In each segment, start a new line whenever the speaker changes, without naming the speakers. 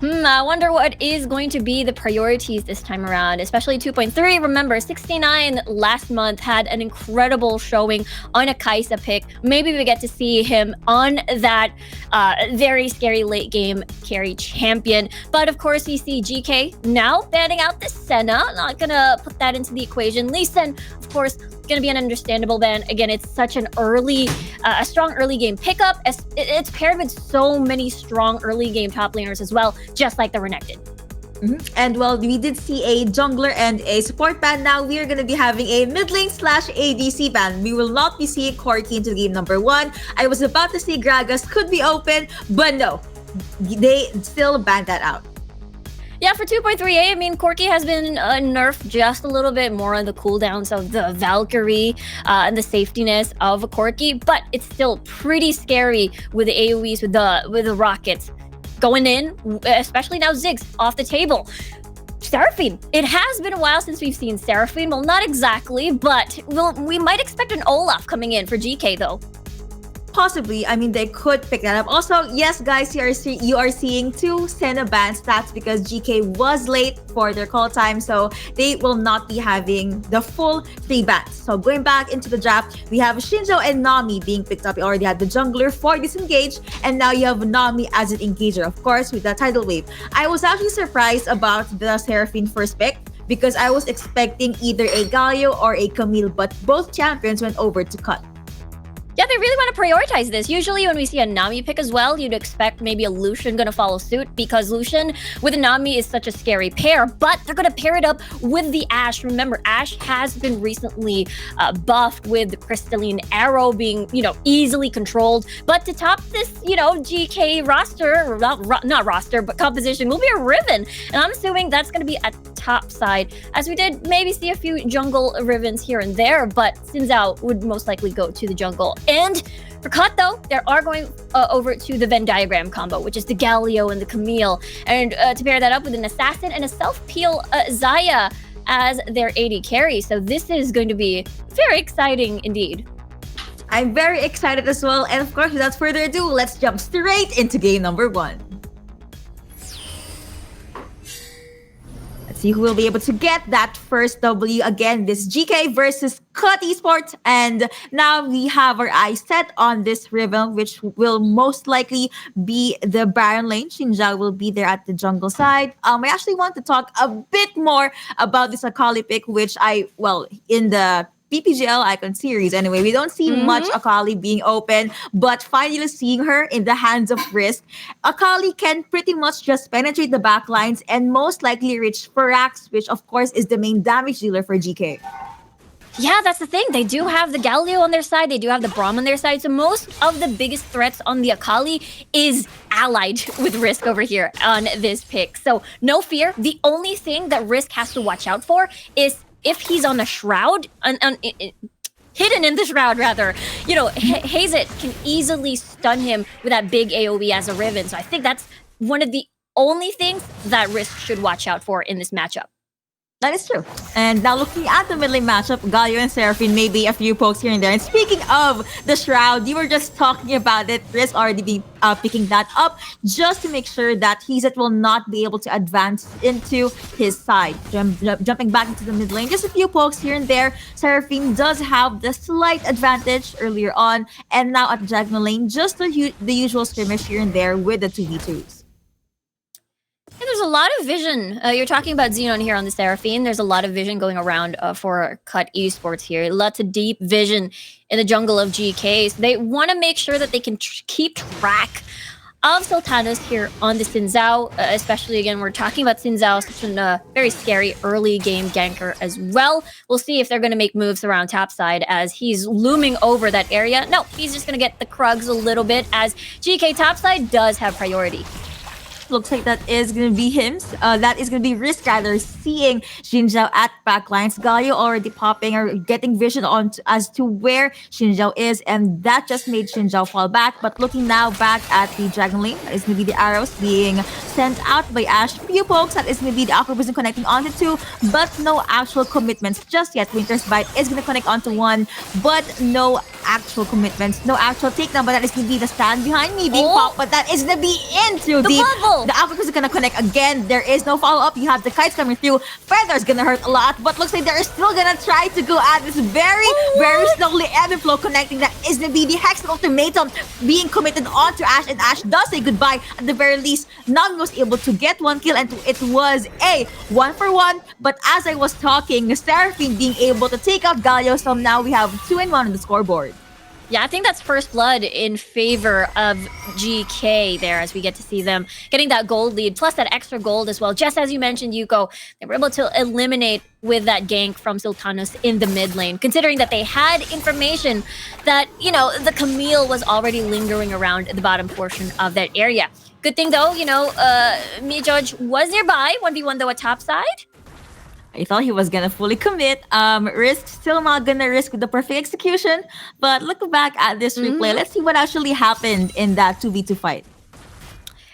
I wonder what is going to be the priorities this time around, especially 2.3. Remember, 69 last month had an incredible showing on a Kaisa pick. Maybe we get to see him on that very scary late game carry champion. But of course, we see GK now banning out the Senna. Not gonna put that into the equation. Lee Sin, of course, gonna be an understandable ban. Again, it's such an a strong early game pickup. It's paired with so many strong early game top laners as well, just like the Renekton.
And well, we did see a jungler and a support ban. Now we are going to be having a mid lane / ADC ban. We will not be seeing Corki into game number 1. I was about to say Gragas could be open, but no, they still banned that out.
Yeah, for 2.3a, I mean, Corki has been nerfed just a little bit more on the cooldowns of the Valkyrie and the safetiness of Corki, but it's still pretty scary with the AoEs, with the rockets going in, especially now Ziggs off the table. Seraphine. It has been a while since we've seen Seraphine. Well, not exactly, but we might expect an Olaf coming in for GK, though.
Possibly. I mean, they could pick that up. Also, yes, guys, you are seeing 2 Senna ban stats because GK was late for their call time, so they will not be having the full 3 bans. So going back into the draft, we have Shinjo and Nami being picked up. You already had the jungler for disengage, and now you have Nami as an engager, of course, with the tidal wave. I was actually surprised about the Seraphine first pick because I was expecting either a Galio or a Camille, but both champions went over to cut.
Yeah, they really want to prioritize this. Usually when we see a Nami pick as well, you'd expect maybe a Lucian going to follow suit because Lucian with a Nami is such a scary pair, but they're going to pair it up with the Ashe. Remember, Ashe has been recently buffed with the crystalline arrow being, easily controlled. But to top this, GK roster, not roster, but composition will be a Riven. And I'm assuming that's going to be a top side, as we did maybe see a few jungle Rivens here and there, but Xin Zhao would most likely go to the jungle. And for Cut, though, they are going over to the Venn diagram combo, which is the Galio and the Camille. And to pair that up with an Assassin and a self-peel Zaya as their AD carry. So this is going to be very exciting indeed.
I'm very excited as well. And of course, without further ado, let's jump straight into game number 1. See who will be able to get that first W. Again, this GK versus Geekay Esports. And now we have our eyes set on this Riven, which will most likely be the Baron lane. Shinja will be there at the jungle side. I actually want to talk a bit more about this Akali pick, which in the PPGL Icon series anyway, we don't see much Akali being open, but finally seeing her in the hands of Risk, Akali can pretty much just penetrate the back lines and most likely reach Firax, which of course is the main damage dealer for GK.
Yeah, that's the thing. They do have the Galio on their side. They do have the Braum on their side. So most of the biggest threats on the Akali is allied with Risk over here on this pick. So no fear. The only thing that Risk has to watch out for is if he's on a shroud, hidden in the shroud rather, Hazet can easily stun him with that big AoE as a Riven. So I think that's one of the only things that Risk should watch out for in this matchup.
That is true. And now looking at the mid lane matchup, Galio and Seraphine, maybe a few pokes here and there. And speaking of the Shroud, you were just talking about it. Risk already be picking that up just to make sure that Hazet will not be able to advance into his side. Jumping back into the mid lane, just a few pokes here and there. Seraphine does have the slight advantage earlier on. And now at the diagonal lane, just the usual skirmish here and there with the 2v2s.
Yeah, there's a lot of vision. You're talking about Xenon here on the Seraphine. There's a lot of vision going around for Geekay Esports here. Lots of deep vision in the jungle of GK. So they want to make sure that they can keep track of Sultanas here on the Xin Zhao. Especially, again, we're talking about Xin Zhao, such a very scary early game ganker as well. We'll see if they're going to make moves around topside as he's looming over that area. No, he's just going to get the Krugs a little bit as GK topside does have priority.
Looks like that is going to be him. That is going to be Risk rather, seeing Shinjao at backlines. Galio already popping or getting vision on as to where Shinjao is, and that just made Shinjao fall back. But looking now back at the Dragon Lane, that is going to be the arrows being sent out by Ashe. Few pokes, that is going to be the Aqua Vision connecting onto 2, but no actual commitments just yet. Winter's Bite is going to connect onto 1, but no actual commitments, no actual takedown. But that is going to be the stand behind me being popped, but that is going to be into the
bubble. kill.
The Alpha is gonna connect again. There is no follow-up. You have the kites coming through. Feather's gonna hurt a lot, but looks like they're still gonna try to go at this very slowly. Ebb and Flow connecting. That is gonna be the Hex Ultimatum being committed onto Ash, and Ash does say goodbye. At the very least, Nami was able to get one kill, and it was a 1-for-1. But as I was talking, Seraphine being able to take out Galio, so now we have 2-1 on the scoreboard.
Yeah, I think that's first blood in favor of GK there as we get to see them getting that gold lead, plus that extra gold as well. Just as you mentioned, Yuko, they were able to eliminate with that gank from Sultanos in the mid lane, considering that they had information that, you know, the Camille was already lingering around the bottom portion of that area. Good thing though, you know, Mia George was nearby, 1v1 though at top side.
I thought he was gonna fully commit. Risk, still not gonna risk with the perfect execution. But looking back at this replay, let's see what actually happened in that 2v2 fight.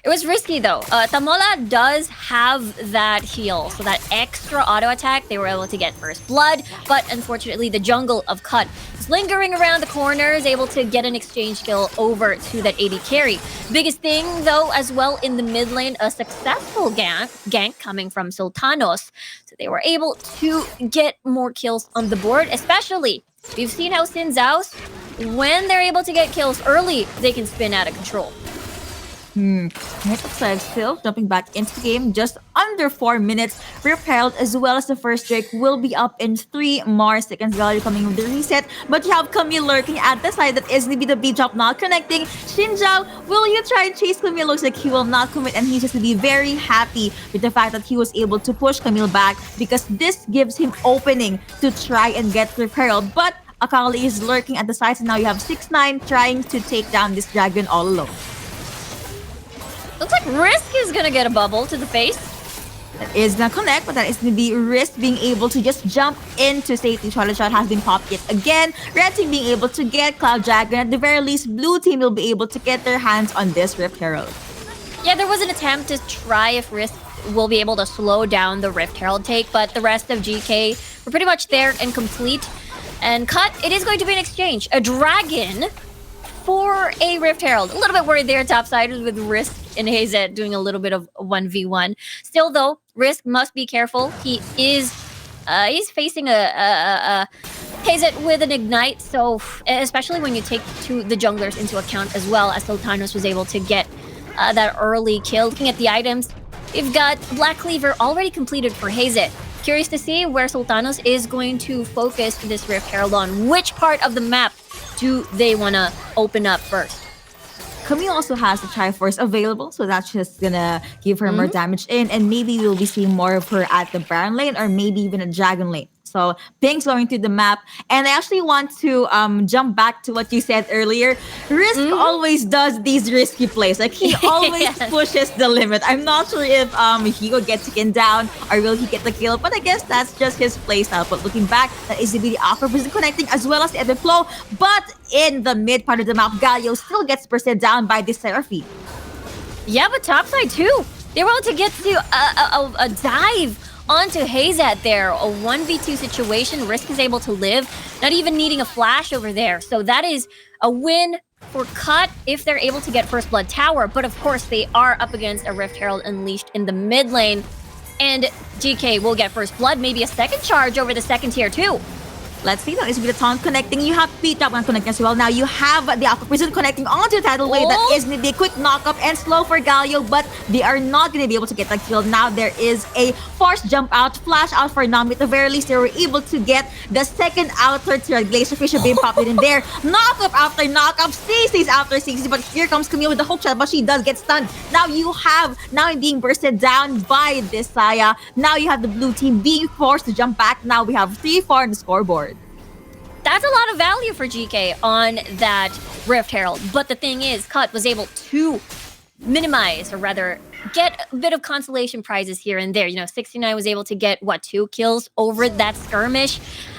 It was risky though. Tamola does have that heal, so that extra auto attack, they were able to get first blood, but unfortunately the jungle of Cut is lingering around the corners, able to get an exchange kill over to that AD carry. Biggest thing though, as well in the mid lane, a successful gank coming from Sultanos. So they were able to get more kills on the board, especially we've seen how Sin Zhao's, when they're able to get kills early, they can spin out of control.
Next upside still jumping back into the game, just under 4 minutes. Rift Herald as well as the first Drake will be up in 3 more seconds. Gallery coming with the reset, but you have Camille lurking at the side. That is gonna be the B drop not connecting. Xinjiao, will you try and chase Camille? Looks like he will not commit, and he's just gonna be very happy with the fact that he was able to push Camille back, because this gives him opening to try and get Rift Herald. But Akali is lurking at the sides, and now you have 6ix9ine trying to take down this dragon all alone.
Looks like Risk is gonna get a bubble to the face.
That is gonna connect, but that is gonna be Risk being able to just jump into safety. Charlotte shot has been popped yet again. Red team being able to get Cloud Dragon. At the very least, blue team will be able to get their hands on this Rift Herald.
Yeah, there was an attempt to try if Risk will be able to slow down the Rift Herald take, but the rest of GK were pretty much there and complete. And Cut, it is going to be an exchange. A dragon for a Rift Herald. A little bit worried there topside with Risk and Hazet doing a little bit of 1v1. Still though, Risk must be careful. He is he's facing a Hazet with an Ignite, so especially when you take the junglers into account as well, as Sultanos was able to get that early kill. Looking at the items, we've got Black Cleaver already completed for Hazet. Curious to see where Sultanos is going to focus this Rift Herald on. Which part of the map do they want to open up first?
Camille also has the Triforce available, so that's just gonna give her more damage in, and maybe we'll be seeing more of her at the Baron lane, or maybe even a Dragon lane. So things going through the map. And I actually want to jump back to what you said earlier. Risk always does these risky plays. Like, he always pushes the limit. I'm not sure if he will get taken down or will he get the kill, but I guess that's just his play style. But looking back, that is the Alpha Prison connecting as well as the Ebb and Flow. But in the mid part of the map, Galio still gets percent down by this Seraphine.
Yeah, but topside too. They were able to get to a dive onto Hazet there. A 1v2 situation. Risk is able to live, not even needing a flash over there. So that is a win for Cut if they're able to get First Blood Tower. But of course, they are up against a Rift Herald Unleashed in the mid lane. And GK will get First Blood, maybe a second charge over the second tier too.
Let's see, that is with the taunt connecting. You have Beat Up one connecting as well. Now you have the Alpha Prison connecting onto the Tidal Wave. That is going to be a quick knock-up and slow for Galio, but they are not going to be able to get that kill. Now there is a forced jump out, flash out for Nami. At the very least, they were able to get the second outer tier. Glacierfish being popped in there. Knock-up after knock-up. CC's after CC, but here comes Camille with the hook shot, but she does get stunned. Now you have Nami being bursted down by this Saya. Now you have the blue team being forced to jump back. Now we have 3-4 on the scoreboard.
That's a lot of value for GK on that Rift Herald. But the thing is, Cut was able to minimize, or rather get a bit of consolation prizes here and there. You know, 6ix9ine was able to get, 2 kills over that skirmish.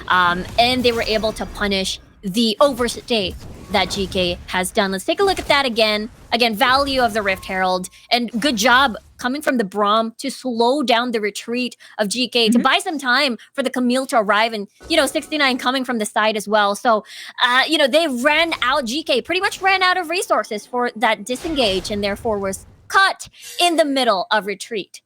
And they were able to punish the overstay that GK has done. Let's take a look at that again. Again, value of the Rift Herald. And good job coming from the Braum to slow down the retreat of GK, to buy some time for the Camille to arrive. And, 6ix9ine coming from the side as well. So, they ran out, GK pretty much ran out of resources for that disengage, and therefore was Cut in the middle of retreat.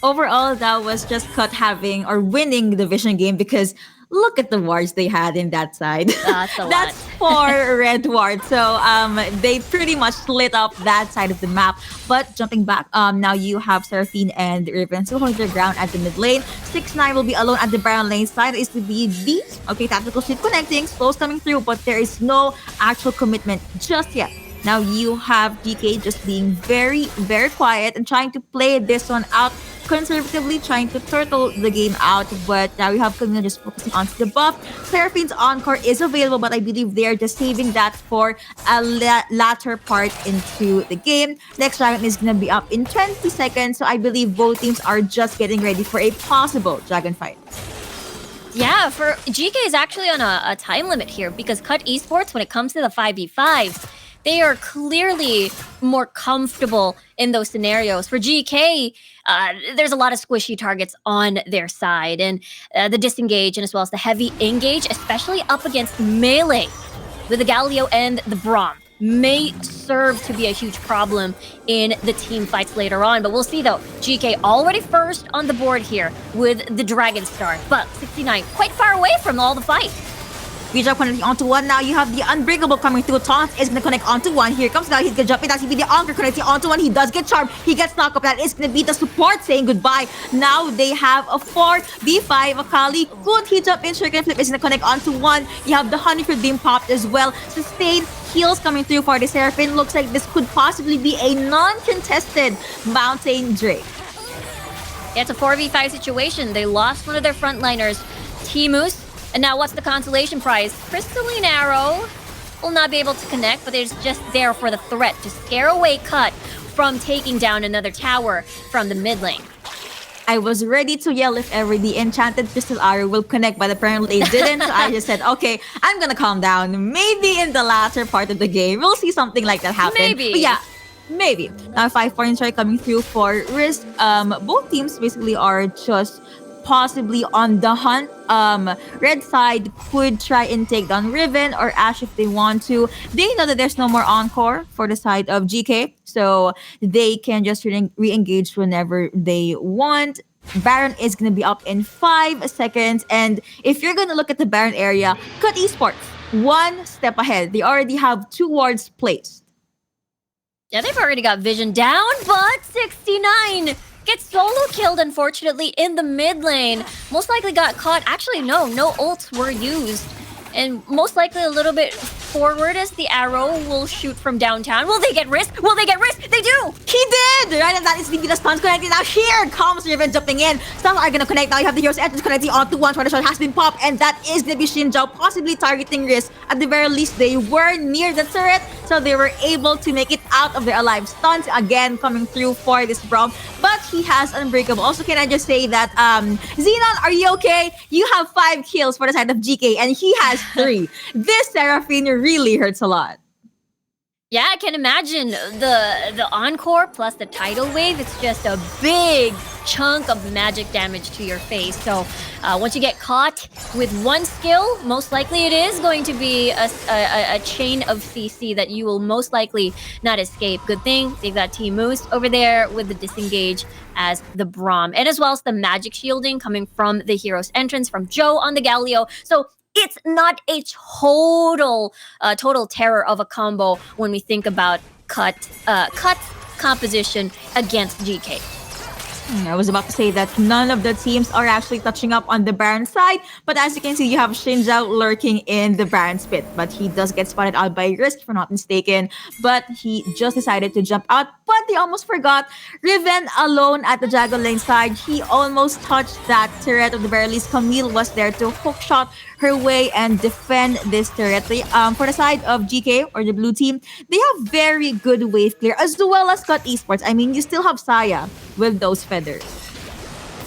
Overall, that was just Cut having or winning the Vision game because look at the wards they had in that side.
That's a lot.
That's 4 red wards. So they pretty much lit up that side of the map. But jumping back, now you have Seraphine and Riven to hold their ground at the mid lane. 6ix9ine will be alone at the Baron lane side. Is to be these. Okay, tactical shield connecting, slows coming through, but there is no actual commitment just yet. Now you have DK just being very, very quiet and trying to play this one out conservatively, trying to turtle the game out. But now you have Camille just focusing on the buff. Seraphine's encore is available, but I believe they're just saving that for a latter part into the game. Next dragon is going to be up in 20 seconds. So I believe both teams are just getting ready for a possible dragon fight.
Yeah, for GK is actually on a time limit here because Cut Esports, when it comes to the 5v5s, they are clearly more comfortable in those scenarios. For GK, there's a lot of squishy targets on their side, and the disengage and as well as the heavy engage, especially up against melee with the Galio and the Braum, may serve to be a huge problem in the team fights later on. But we'll see though. GK already first on the board here with the Dragon Star, but 69 quite far away from all the fight.
Vijay connecting onto one. Now you have the Unbreakable coming through. Taunt is going to connect onto one. Here comes now. He's going to jump in. That's going to be the Anchor connecting onto one. He does get charmed. He gets knocked up. That is going to be the support saying goodbye. Now they have a 4v5. Akali. Could he jump in? Shuriken Flip is going to connect onto one. You have the Honey for Dim popped as well. Sustained heals coming through for the Seraphine. Looks like this could possibly be a non-contested Mountain Drake.
Yeah, it's a 4v5 situation. They lost one of their frontliners, Timus. And now what's the consolation prize? Crystalline Arrow will not be able to connect, but it's just there for the threat to scare away Cut from taking down another tower from the mid lane.
I was ready to yell if ever the enchanted crystal arrow will connect, but apparently it didn't. So I just said, okay, I'm gonna calm down. Maybe in the latter part of the game, we'll see something like that happen.
Maybe.
But yeah, maybe. Now 5 points are coming through for Risk. Both teams basically are just possibly on the hunt. Red side could try and take down Riven or Ashe if they want to. They know that there's no more encore for the side of GK, so they can just re-engage whenever they want. Baron is going to be up in 5 seconds, and if you're going to look at the Baron area, Cut Esports, one step ahead. They already have 2 wards placed.
Yeah, they've already got Vision down, but 69 gets solo killed, unfortunately, in the mid lane. Most likely got caught. Actually, no ults were used. And most likely a little bit forward as the arrow will shoot from downtown. Will they get risk? Will they get risk? They do!
He did! Right, and that is the stuns connecting. Now here comes Riven jumping in. Some are gonna connect. Now you have the heroes entrance connecting onto one. Try the shot has been popped, and that is gonna be Shinjao possibly targeting risk. At the very least, they were near the turret, so they were able to make it out of their alive. Stuns again coming through for this Braum, but he has Unbreakable. Also, can I just say that Xenon, are you okay? You have 5 kills for the side of GK, and he has 3. This Seraphine really hurts a lot.
Yeah, I can imagine the encore plus the tidal wave. It's just a big chunk of magic damage to your face. So once you get caught with one skill, most likely it is going to be a chain of CC that you will most likely not escape. Good thing they've got Team Moose over there with the disengage as the Braum, and as well as the magic shielding coming from the hero's entrance from Joe on the Galio. So it's not a total terror of a combo when we think about Cut's composition against GK.
I was about to say that none of the teams are actually touching up on the Baron side, but as you can see, you have Shinjao lurking in the Baron's pit, but he does get spotted out by Risk, if I'm not mistaken, but he just decided to jump out, but they almost forgot. Riven alone at the Jago lane side, he almost touched that turret. Of the very least, Camille was there to hook shot her way and defend this turret. For the side of GK or the blue team, they have very good wave clear as well as Cut Esports. I mean, you still have Saya with those feathers.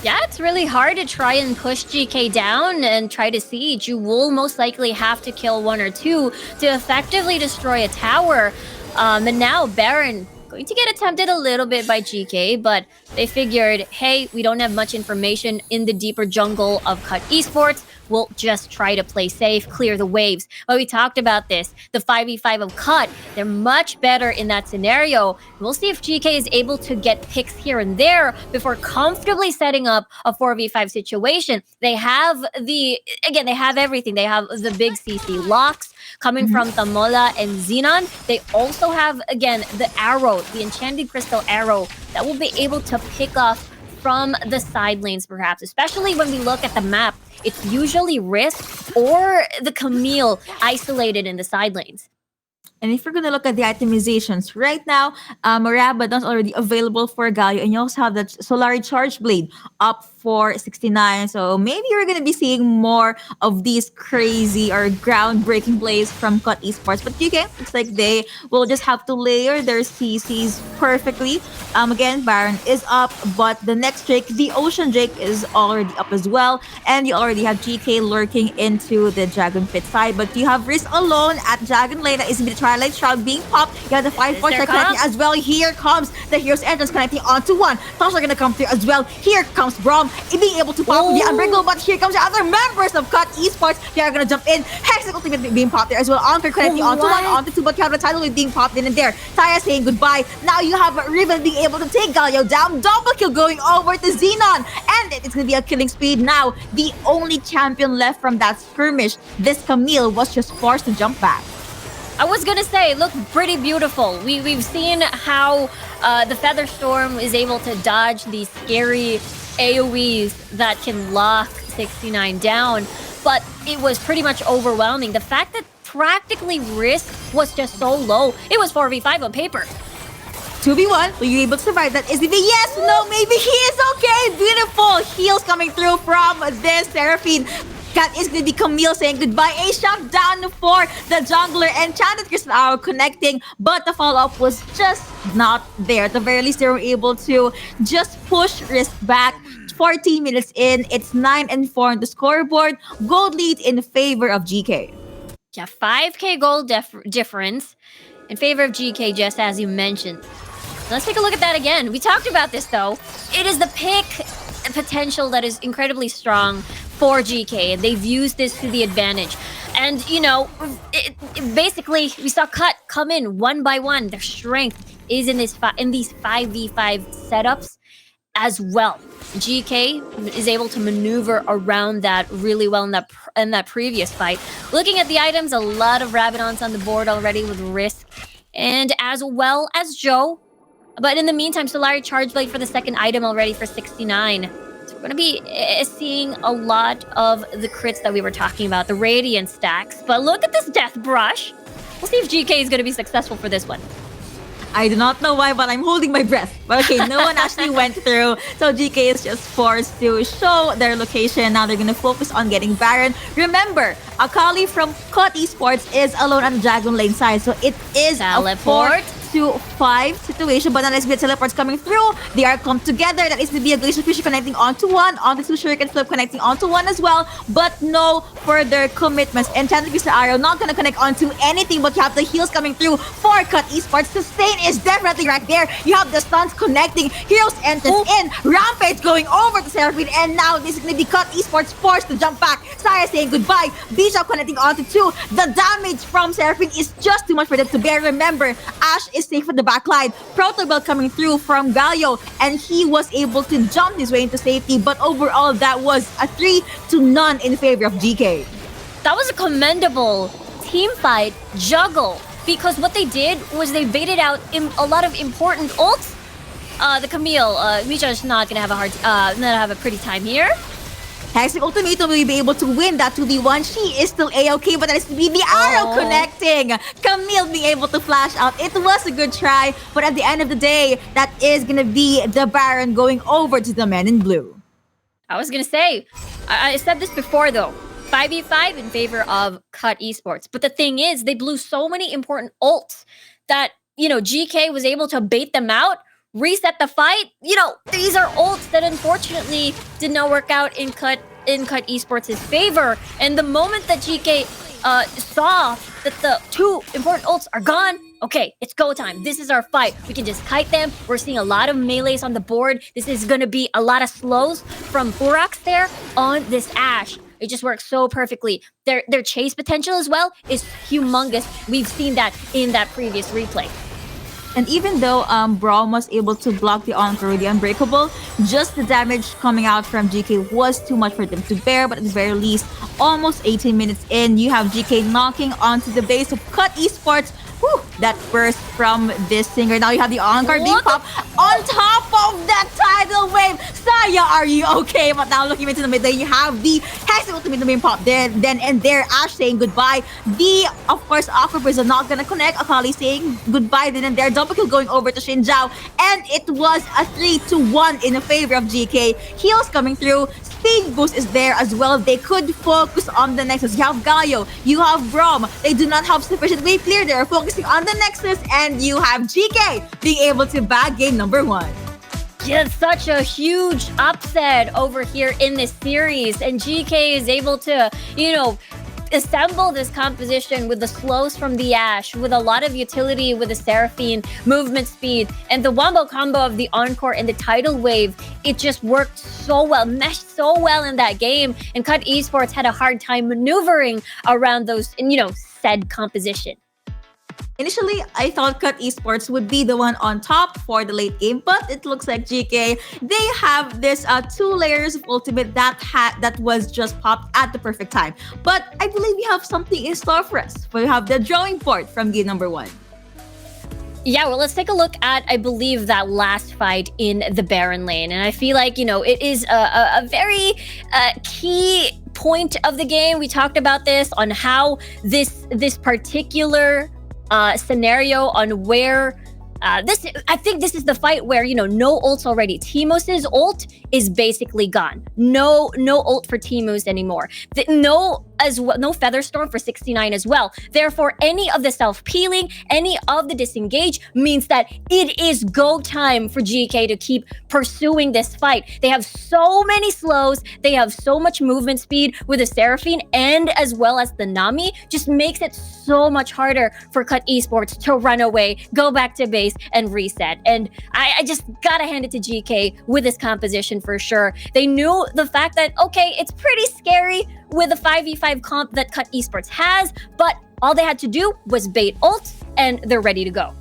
Yeah, it's really hard to try and push GK down and try to siege. You will most likely have to kill 1 or 2 to effectively destroy a tower. And now Baron going to get attempted a little bit by GK, but they figured, hey, we don't have much information in the deeper jungle of Cut Esports. will just try to play safe, clear the waves. But we talked about this. The 5v5 of Cut, they're much better in that scenario. We'll see if GK is able to get picks here and there before comfortably setting up a 4v5 situation. They have they have everything. They have the big CC locks coming from Tamola and Xenon. They also have, again, the arrow, the enchanted crystal arrow that will be able to pick off from the side lanes, perhaps, especially when we look at the map. It's usually Risk or the Camille isolated in the side lanes.
And if we're going to look at the itemizations, right now, Rabadon's already available for Galio, and you also have the Solari Charge Blade up for 69. So maybe you're going to be seeing more of these crazy or groundbreaking plays from Cut Esports. But GK, it's like they will just have to layer their CCs perfectly. Again, Baron is up, but the next Drake, the Ocean Drake, is already up as well. And you already have GK lurking into the Dragon Pit side. But you have Risk alone at Dragon Lane that is in the Twilight Shroud being popped. You have the 5-4 connecting as well. Here comes the Hero's Entrance connecting onto one. Toss are going to come through as well. Here comes Braum being able to pop the Unbreakable, but here comes the other members of Cut Esports. They are going to jump in. Hexic Ultimate being popped there as well. Anchor connecting onto one, onto two, but you have the title being popped in and there. Taya saying goodbye. Now you have Riven being able to take Galio down. Double kill going over to Xenon. And it's going to be a killing speed now. The only champion left from that skirmish, this Camille, was just forced to jump back.
I was gonna say, it looked pretty beautiful. We've seen how the Feather Storm is able to dodge these scary AoEs that can lock 69 down, but it was pretty much overwhelming. The fact that practically Risk was just so low, it was 4v5 on paper.
2v1, will you able to survive that? Is it yes, no, maybe he is okay. Beautiful heals coming through from this Seraphine. That is going to be Camille saying goodbye. A shot down for the jungler. Enchanted Crystal Arrow connecting, but the follow-up was just not there. At the very least, they were able to just push Risk back. 14 minutes in, it's 9-4 on the scoreboard. Gold lead in favor of GK.
Yeah, 5k gold difference in favor of GK, just as you mentioned. Let's take a look at that again. We talked about this, though. It is the pick potential that is incredibly strong for GK, and they've used this to the advantage. And, you know, basically, we saw Cut come in one by one. Their strength is in these 5v5 setups as well. GK is able to maneuver around that really well in that previous fight. Looking at the items, a lot of Rabadons on the board already with Risk, and as well as Joe. But in the meantime, Solari Charge Blade for the second item already for 69. So we're going to be seeing a lot of the crits that we were talking about, the Radiant stacks. But look at this Death Brush. We'll see if GK is going to be successful for this one.
I do not know why, but I'm holding my breath. But okay, no one actually went through. So GK is just forced to show their location. Now they're going to focus on getting Baron. Remember, Akali from Cut Esports is alone on the Dragon Lane side. So it is
Teleport.
a 4-5 situation, but unless we teleports coming through, they are come together. That is to be a Glacial Fisher connecting onto one, on the two Shuriken Flip connecting onto one as well, but no further commitments. Enchanted Crystal Arrow not gonna connect onto anything, but you have the heals coming through for Cut Esports. Sustain is definitely right there. You have the stuns connecting, Heroes Entrance in, Rampage going over to Seraphine, and now this is gonna be Cut Esports forced to jump back. Saya saying goodbye, Bishop connecting onto two. The damage from Seraphine is just too much for them to bear. Remember, Ashe is safe for the backline. Protobell coming through from Galio, and he was able to jump his way into safety, but overall that was a 3-0 in favor of GK.
That was a commendable team fight juggle, because what they did was they baited out a lot of important ults. The Camille, Misha's not gonna have a pretty time here.
Hexic Ultimatum will be able to win that 2v1. She is still a-okay, but that is to be the arrow connecting. Camille being able to flash out. It was a good try, but at the end of the day, that is going to be the Baron going over to the men in blue.
I was going to say, I said this before though, 5v5 in favor of Cut Esports. But the thing is, they blew so many important ults that, you know, GK was able to bait them out, reset the fight. You know, these are ults that unfortunately did not work out in Cut Esports' favor. And the moment that GK saw that the two important ults are gone, okay, it's go time. This is our fight. We can just kite them. We're seeing a lot of melees on the board. This is going to be a lot of slows from Furax there on this Ashe. It just works so perfectly. Their chase potential as well is humongous. We've seen that in that previous replay.
And even though Braum was able to block the Encore, the Unbreakable, just the damage coming out from GK was too much for them to bear. But at the very least, almost 18 minutes in, you have GK knocking onto the base of Cut Esports. Whew, that burst from this singer. Now you have the Encore being popped on top of that tidal wave. Saya, are you okay? But now looking into the mid lane, you have the Hex ultimate being popped. Then and there, Ash saying goodbye. Of course, Aquabirds are not gonna connect. Akali saying goodbye. Then and there, double kill going over to Xin Zhao. And it was a 3-1 in favor of GK. Heals coming through. Speed boost is there as well. They could focus on the Nexus. You have Galio, you have Braum. They do not have sufficient wave clear. They're focusing on the Nexus, and you have GK being able to bag game number 1.
Just such a huge upset over here in this series, and GK is able to, assemble this composition with the slows from the Ashe, with a lot of utility with the Seraphine, movement speed, and the wombo combo of the Encore and the tidal wave. It just worked so well, meshed so well in that game, and Cut Esports had a hard time maneuvering around those, said composition.
Initially, I thought Cut Esports would be the one on top for the late game, but it looks like GK, they have this 2 layers of ultimate that was just popped at the perfect time. But I believe we have something in store for us. We have the drawing board from game number 1.
Yeah, well, let's take a look at, I believe, that last fight in the Baron lane. And I feel like, it is a very key point of the game. We talked about this on how this particular scenario on where I think this is the fight where no ults already. Teemos' ult is basically gone. No ult for Teemos anymore. No Featherstorm for 69 as well. Therefore, any of the self-peeling, any of the disengage means that it is go time for GK to keep pursuing this fight. They have so many slows, they have so much movement speed with the Seraphine and as well as the Nami, just makes it so much harder for Cut Esports to run away, go back to base and reset. And I just gotta hand it to GK with this composition for sure. They knew the fact that, okay, it's pretty scary with the 5v5 comp that Cut Esports has, but all they had to do was bait ult and they're ready to go.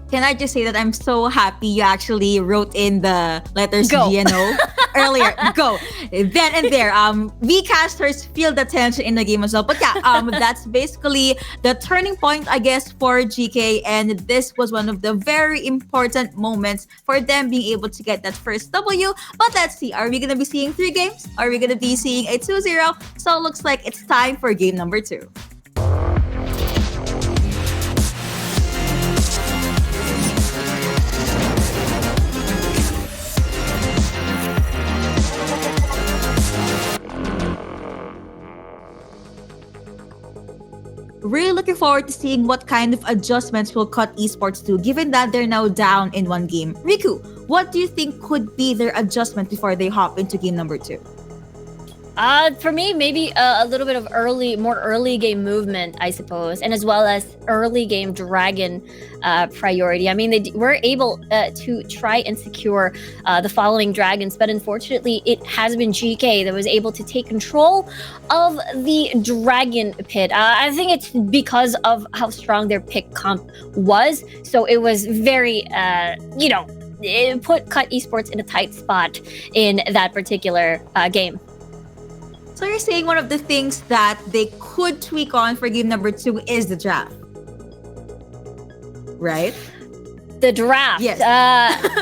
Can I just say that I'm so happy you actually wrote in the letters
Go.
GNO earlier. Go. Then and there. We casters feel the tension in the game as well. But yeah, that's basically the turning point, I guess, for GK. And this was one of the very important moments for them being able to get that first W. But let's see. Are we going to be seeing 3 games? Are we going to be seeing a 2-0? So it looks like it's time for game number 2. Really looking forward to seeing what kind of adjustments will Cut Esports do, given that they're now down in 1 game. Riku, what do you think could be their adjustment before they hop into game number 2?
For me, maybe a little bit of more early game movement, I suppose, and as well as early game dragon priority. I mean, they were able to try and secure the following dragons, but unfortunately, it has been GK that was able to take control of the dragon pit. I think it's because of how strong their pick comp was, so it was very, it put Cut Esports in a tight spot in that particular game.
So you're saying one of the things that they could tweak on for game number 2 is the draft, right?
The draft.
Yes.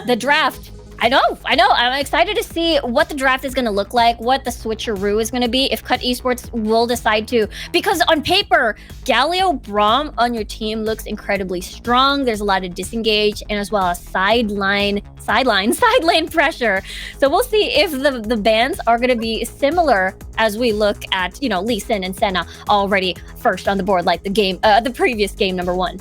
The draft. I know. I'm excited to see what the draft is going to look like, what the switcheroo is going to be, if Cut Esports will decide to. Because on paper, Galio Braum on your team looks incredibly strong. There's a lot of disengage and as well as sideline pressure. So we'll see if the bans are going to be similar as we look at, Lee Sin and Senna already first on the board, like the previous game number 1.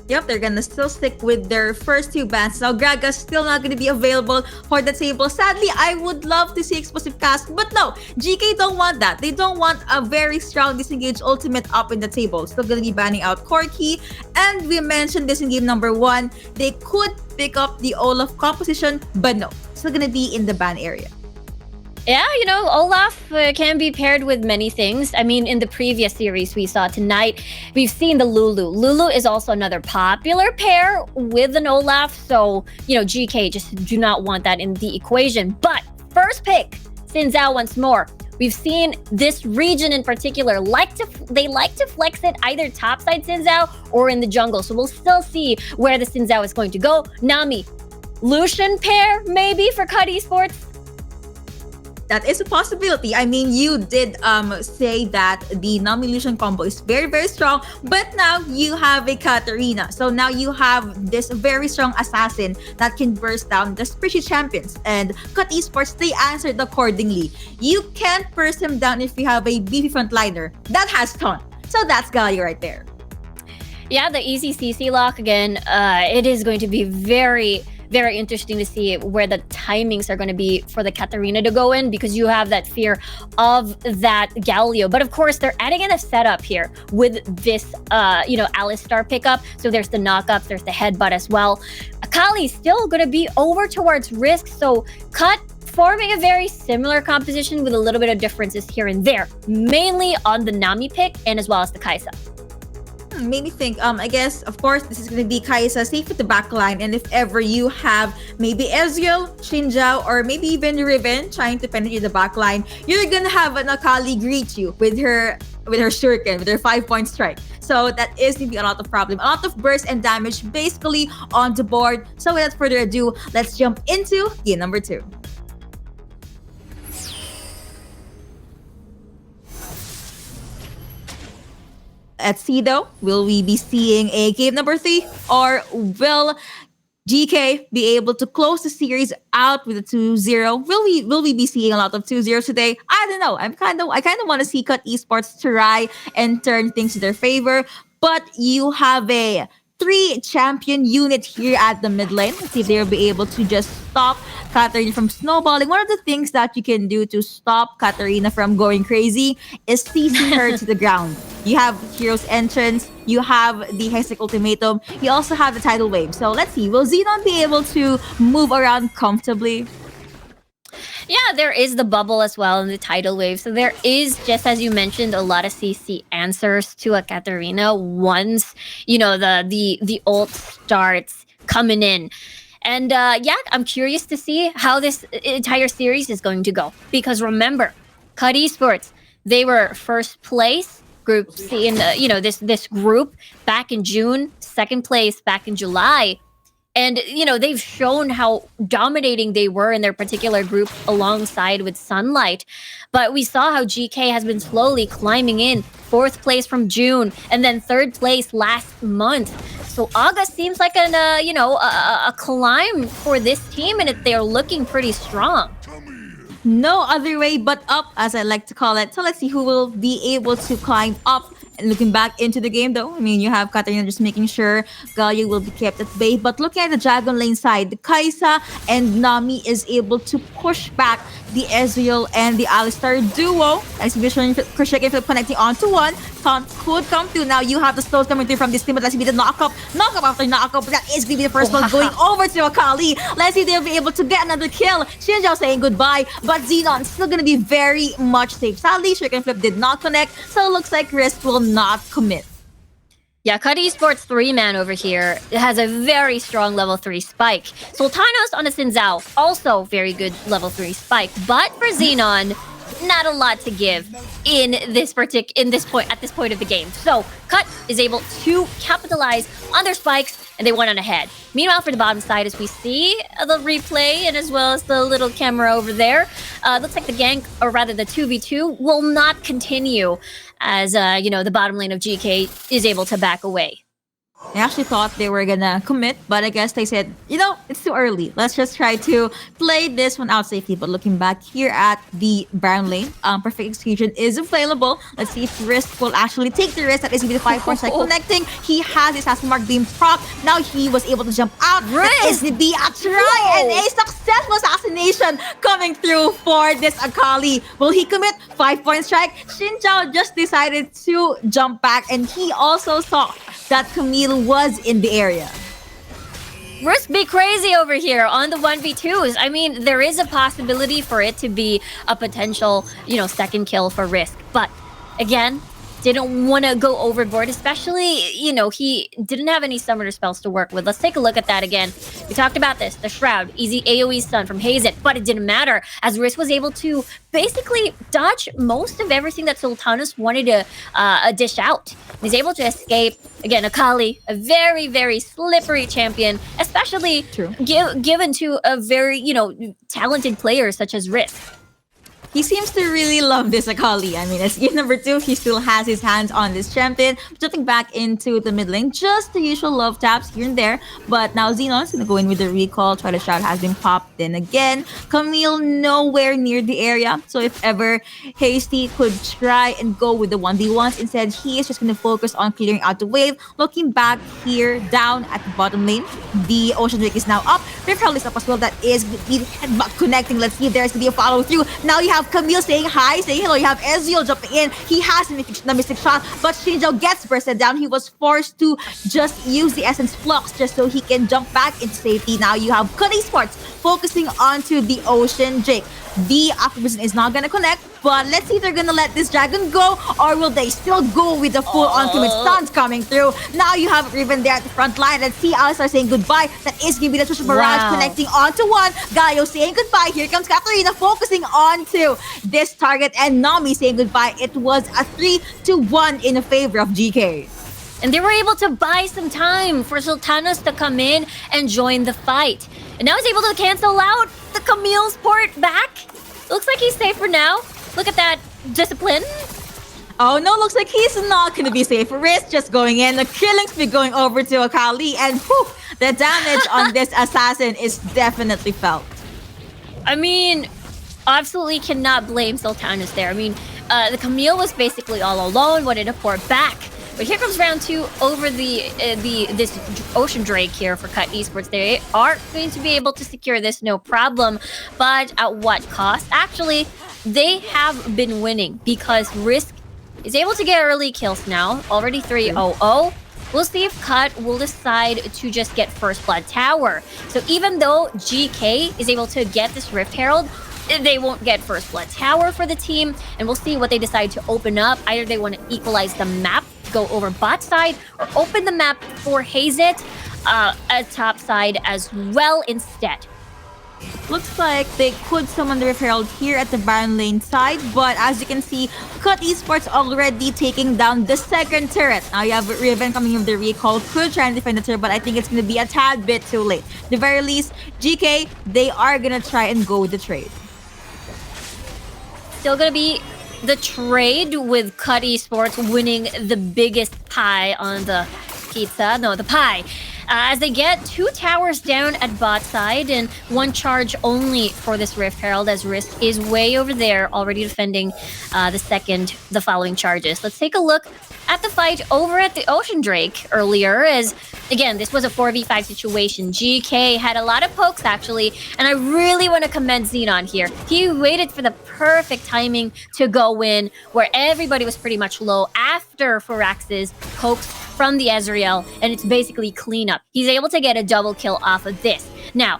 Yep, they're gonna still stick with their first 2 bans. Now, Graga's still not gonna be available for the table. Sadly, I would love to see Explosive Cast, but no, GK don't want that. They don't want a very strong disengage ultimate up in the table. Still gonna be banning out Corki, and we mentioned this in game number 1. They could pick up the Olaf composition, but no, still gonna be in the ban area.
Yeah, Olaf can be paired with many things. I mean, in the previous series we saw tonight, we've seen the Lulu. Lulu is also another popular pair with an Olaf. So, GK just do not want that in the equation. But first pick, Xin Zhao once more. We've seen this region in particular they like to flex it either topside Xin Zhao or in the jungle. So we'll still see where the Xin Zhao is going to go. Nami, Lucian pair maybe for Geekay Esports.
That is a possibility. I mean, you did say that the Nami-Lucian combo is very, very strong, but now you have a Katarina. So now you have this very strong assassin that can burst down the squishy champions. And Geekay Esports, they answered accordingly. You can't burst him down if you have a beefy frontliner that has taunt. So that's Galio right there.
Yeah, the easy CC lock again. It is going to be very, very interesting to see where the timings are going to be for the Katarina to go in, because you have that fear of that Galio. But of course, they're adding in a setup here with this, Alistar pickup. So there's the knockups, there's the headbutt as well. Akali's still going to be over towards Risk. So Cut forming a very similar composition with a little bit of differences here and there, mainly on the Nami pick and as well as the Kaisa.
Made me think, I guess, of course, this is going to be Kaisa safe with the backline. And if ever you have maybe Ezreal, Shinjao, or maybe even Riven trying to penetrate the backline, you're going to have an Akali greet you with her shuriken, with her 5-point strike. So that is going to be a lot of problem, a lot of burst and damage basically on the board. So without further ado, let's jump into game number 2. Let's see though, will we be seeing a game number 3, or will GK be able to close the series out with a 2-0? Will we be seeing a lot of 2-0 today? I don't know. I kind of want to see Geekay Esports try and turn things to their favor, but you have a 3 champion unit here at the mid lane. Let's see if they'll be able to just stop Katarina from snowballing. One of the things that you can do to stop Katarina from going crazy is CC her to the ground. You have Hero's Entrance, you have the Hextech Ultimatum, you also have the Tidal Wave. So let's see, will Xenon be able to move around comfortably?
Yeah, there is the bubble as well in the tidal wave. So there is, just as you mentioned, a lot of CC answers to a Katarina once, the ult starts coming in. And I'm curious to see how this entire series is going to go. Because remember, Geekay Esports, they were first place Group C in this group back in June, second place back in July. And, they've shown how dominating they were in their particular group alongside with Sunlight. But we saw how GK has been slowly climbing in, 4th place from June, and then 3rd place last month. So August seems like a climb for this team, and they're looking pretty strong.
No other way but up, as I like to call it. So let's see who will be able to climb up. And looking back into the game though, I mean, you have Katarina just making sure Galio will be kept at bay. But looking at the Dragon Lane side, the Kaisa and Nami is able to push back the Ezreal and the Alistar duo. As you showing Krishik if connecting onto one. Taunt could come through. Now you have the slows coming through from this team, but let's see the knockup after knockup. That is going to be the first one going over to Akali. Let's see if they'll be able to get another kill. Shinjao saying goodbye, but Xenon still going to be very much safe. Sadly, Shuriken Flip did not connect, so it looks like Risk will not commit.
Yeah, Geekay Esports 3-man over here has a very strong level 3 spike. Sultanos on a Xin Zhao, also very good level 3 spike. But for Xenon, not a lot to give at this point of the game. So Cut is able to capitalize on their spikes, and they went on ahead. Meanwhile, for the bottom side, as we see the replay and as well as the little camera over there, looks like the gank, or rather the 2v2, will not continue as the bottom lane of GK is able to back away.
I actually thought they were gonna commit, but I guess they said, it's too early. Let's just try to play this one out safely. But looking back here at the Baron lane, Perfect Execution is available. Let's see if Risk will actually take the risk. That is going to be the 5-point strike connecting. He has his Assassin Mark beam proc. Now he was able to jump out. That is going to be a try and a successful assassination coming through for this Akali. Will he commit? 5-point strike. Shinjao just decided to jump back, and he also saw that Camille was in the area.
Risk be crazy over here on the 1v2s. I mean, there is a possibility for it to be a potential, second kill for Risk. But again, didn't want to go overboard, especially, he didn't have any summoner spells to work with. Let's take a look at that again. We talked about this, the Shroud, easy AoE stun from Hazet, but it didn't matter as Risk was able to basically dodge most of everything that Sultanas wanted to dish out. He's able to escape. Again, Akali, a very, very slippery champion, especially given to a very, talented player such as Risk.
He seems to really love this Akali. I mean, as game number 2, he still has his hands on this champion. Jumping back into the mid lane, just the usual love taps here and there. But now Xenon's gonna go in with the recall. Try to shout has been popped in again. Camille nowhere near the area. So if ever Hasty could try and go with the 1v1s, instead he is just gonna focus on clearing out the wave. Looking back here, down at the bottom lane, the Ocean Drake is now up. Rift Herald is up as well. That is the headbutt connecting. Let's see if there's gonna be a follow through. Now you have Camille saying hi, saying hello. You have Ezreal jumping in. He has the mystic shot, but Shinjo gets bursted down. He was forced to just use the Essence Flux just so he can jump back into safety. Now you have Geekay Esports focusing onto the Ocean Drake. The Aquabusin is not gonna connect, but let's see if they're gonna let this dragon go, or will they still go with the full ultimate stuns coming through. Now you have Riven there at the front line. Let's see Alistar saying goodbye. That is gonna be the Twisted Barrage connecting onto one. Galio saying goodbye. Here comes Katarina focusing onto this target, and Nami saying goodbye. It was a 3-1 in favor of GK.
And they were able to buy some time for Sultanas to come in and join the fight. And now he's able to cancel out the Camille's port back. Looks like he's safe for now. Look at that discipline.
Oh no, looks like he's not going to be safe for Risk. Just going in. The killing spree going over to Akali. And whew, the damage on this assassin is definitely felt.
I mean, absolutely cannot blame Sultanas there. I mean, the Camille was basically all alone, wanted to port back. But here comes round 2 over this Ocean Drake here for Geekay Esports. They are going to be able to secure this, no problem. But at what cost? Actually, they have been winning because Risk is able to get early kills now. Already 3-0-0. We'll see if Cut will decide to just get First Blood Tower. So even though GK is able to get this Rift Herald, they won't get First Blood Tower for the team. And we'll see what they decide to open up. Either they want to equalize the map, go over bot side, or open the map for Hazet at top side as well instead.
Looks like they could summon the Rift Herald here at the Baron lane side, but as you can see, Geekay Esports already taking down the second turret. Now you have Riven coming in with the recall, could try and defend the turret, but I think it's going to be a tad bit too late. At the very least, GK, they are going to try and go with the trade.
Still going to be the trade with Geekay Esports winning the biggest pie on the pizza. No, the pie. As they get 2 towers down at bot side and 1 charge only for this Rift Herald, as Risk is way over there already defending the following charges. Let's take a look at the fight over at the Ocean Drake earlier, as again, this was a 4v5 situation. GK had a lot of pokes actually, and I really want to commend Xenon here. He waited for the perfect timing to go in where everybody was pretty much low after Firax's pokes from the Ezreal, and it's basically cleanup. He's able to get a double kill off of this. Now,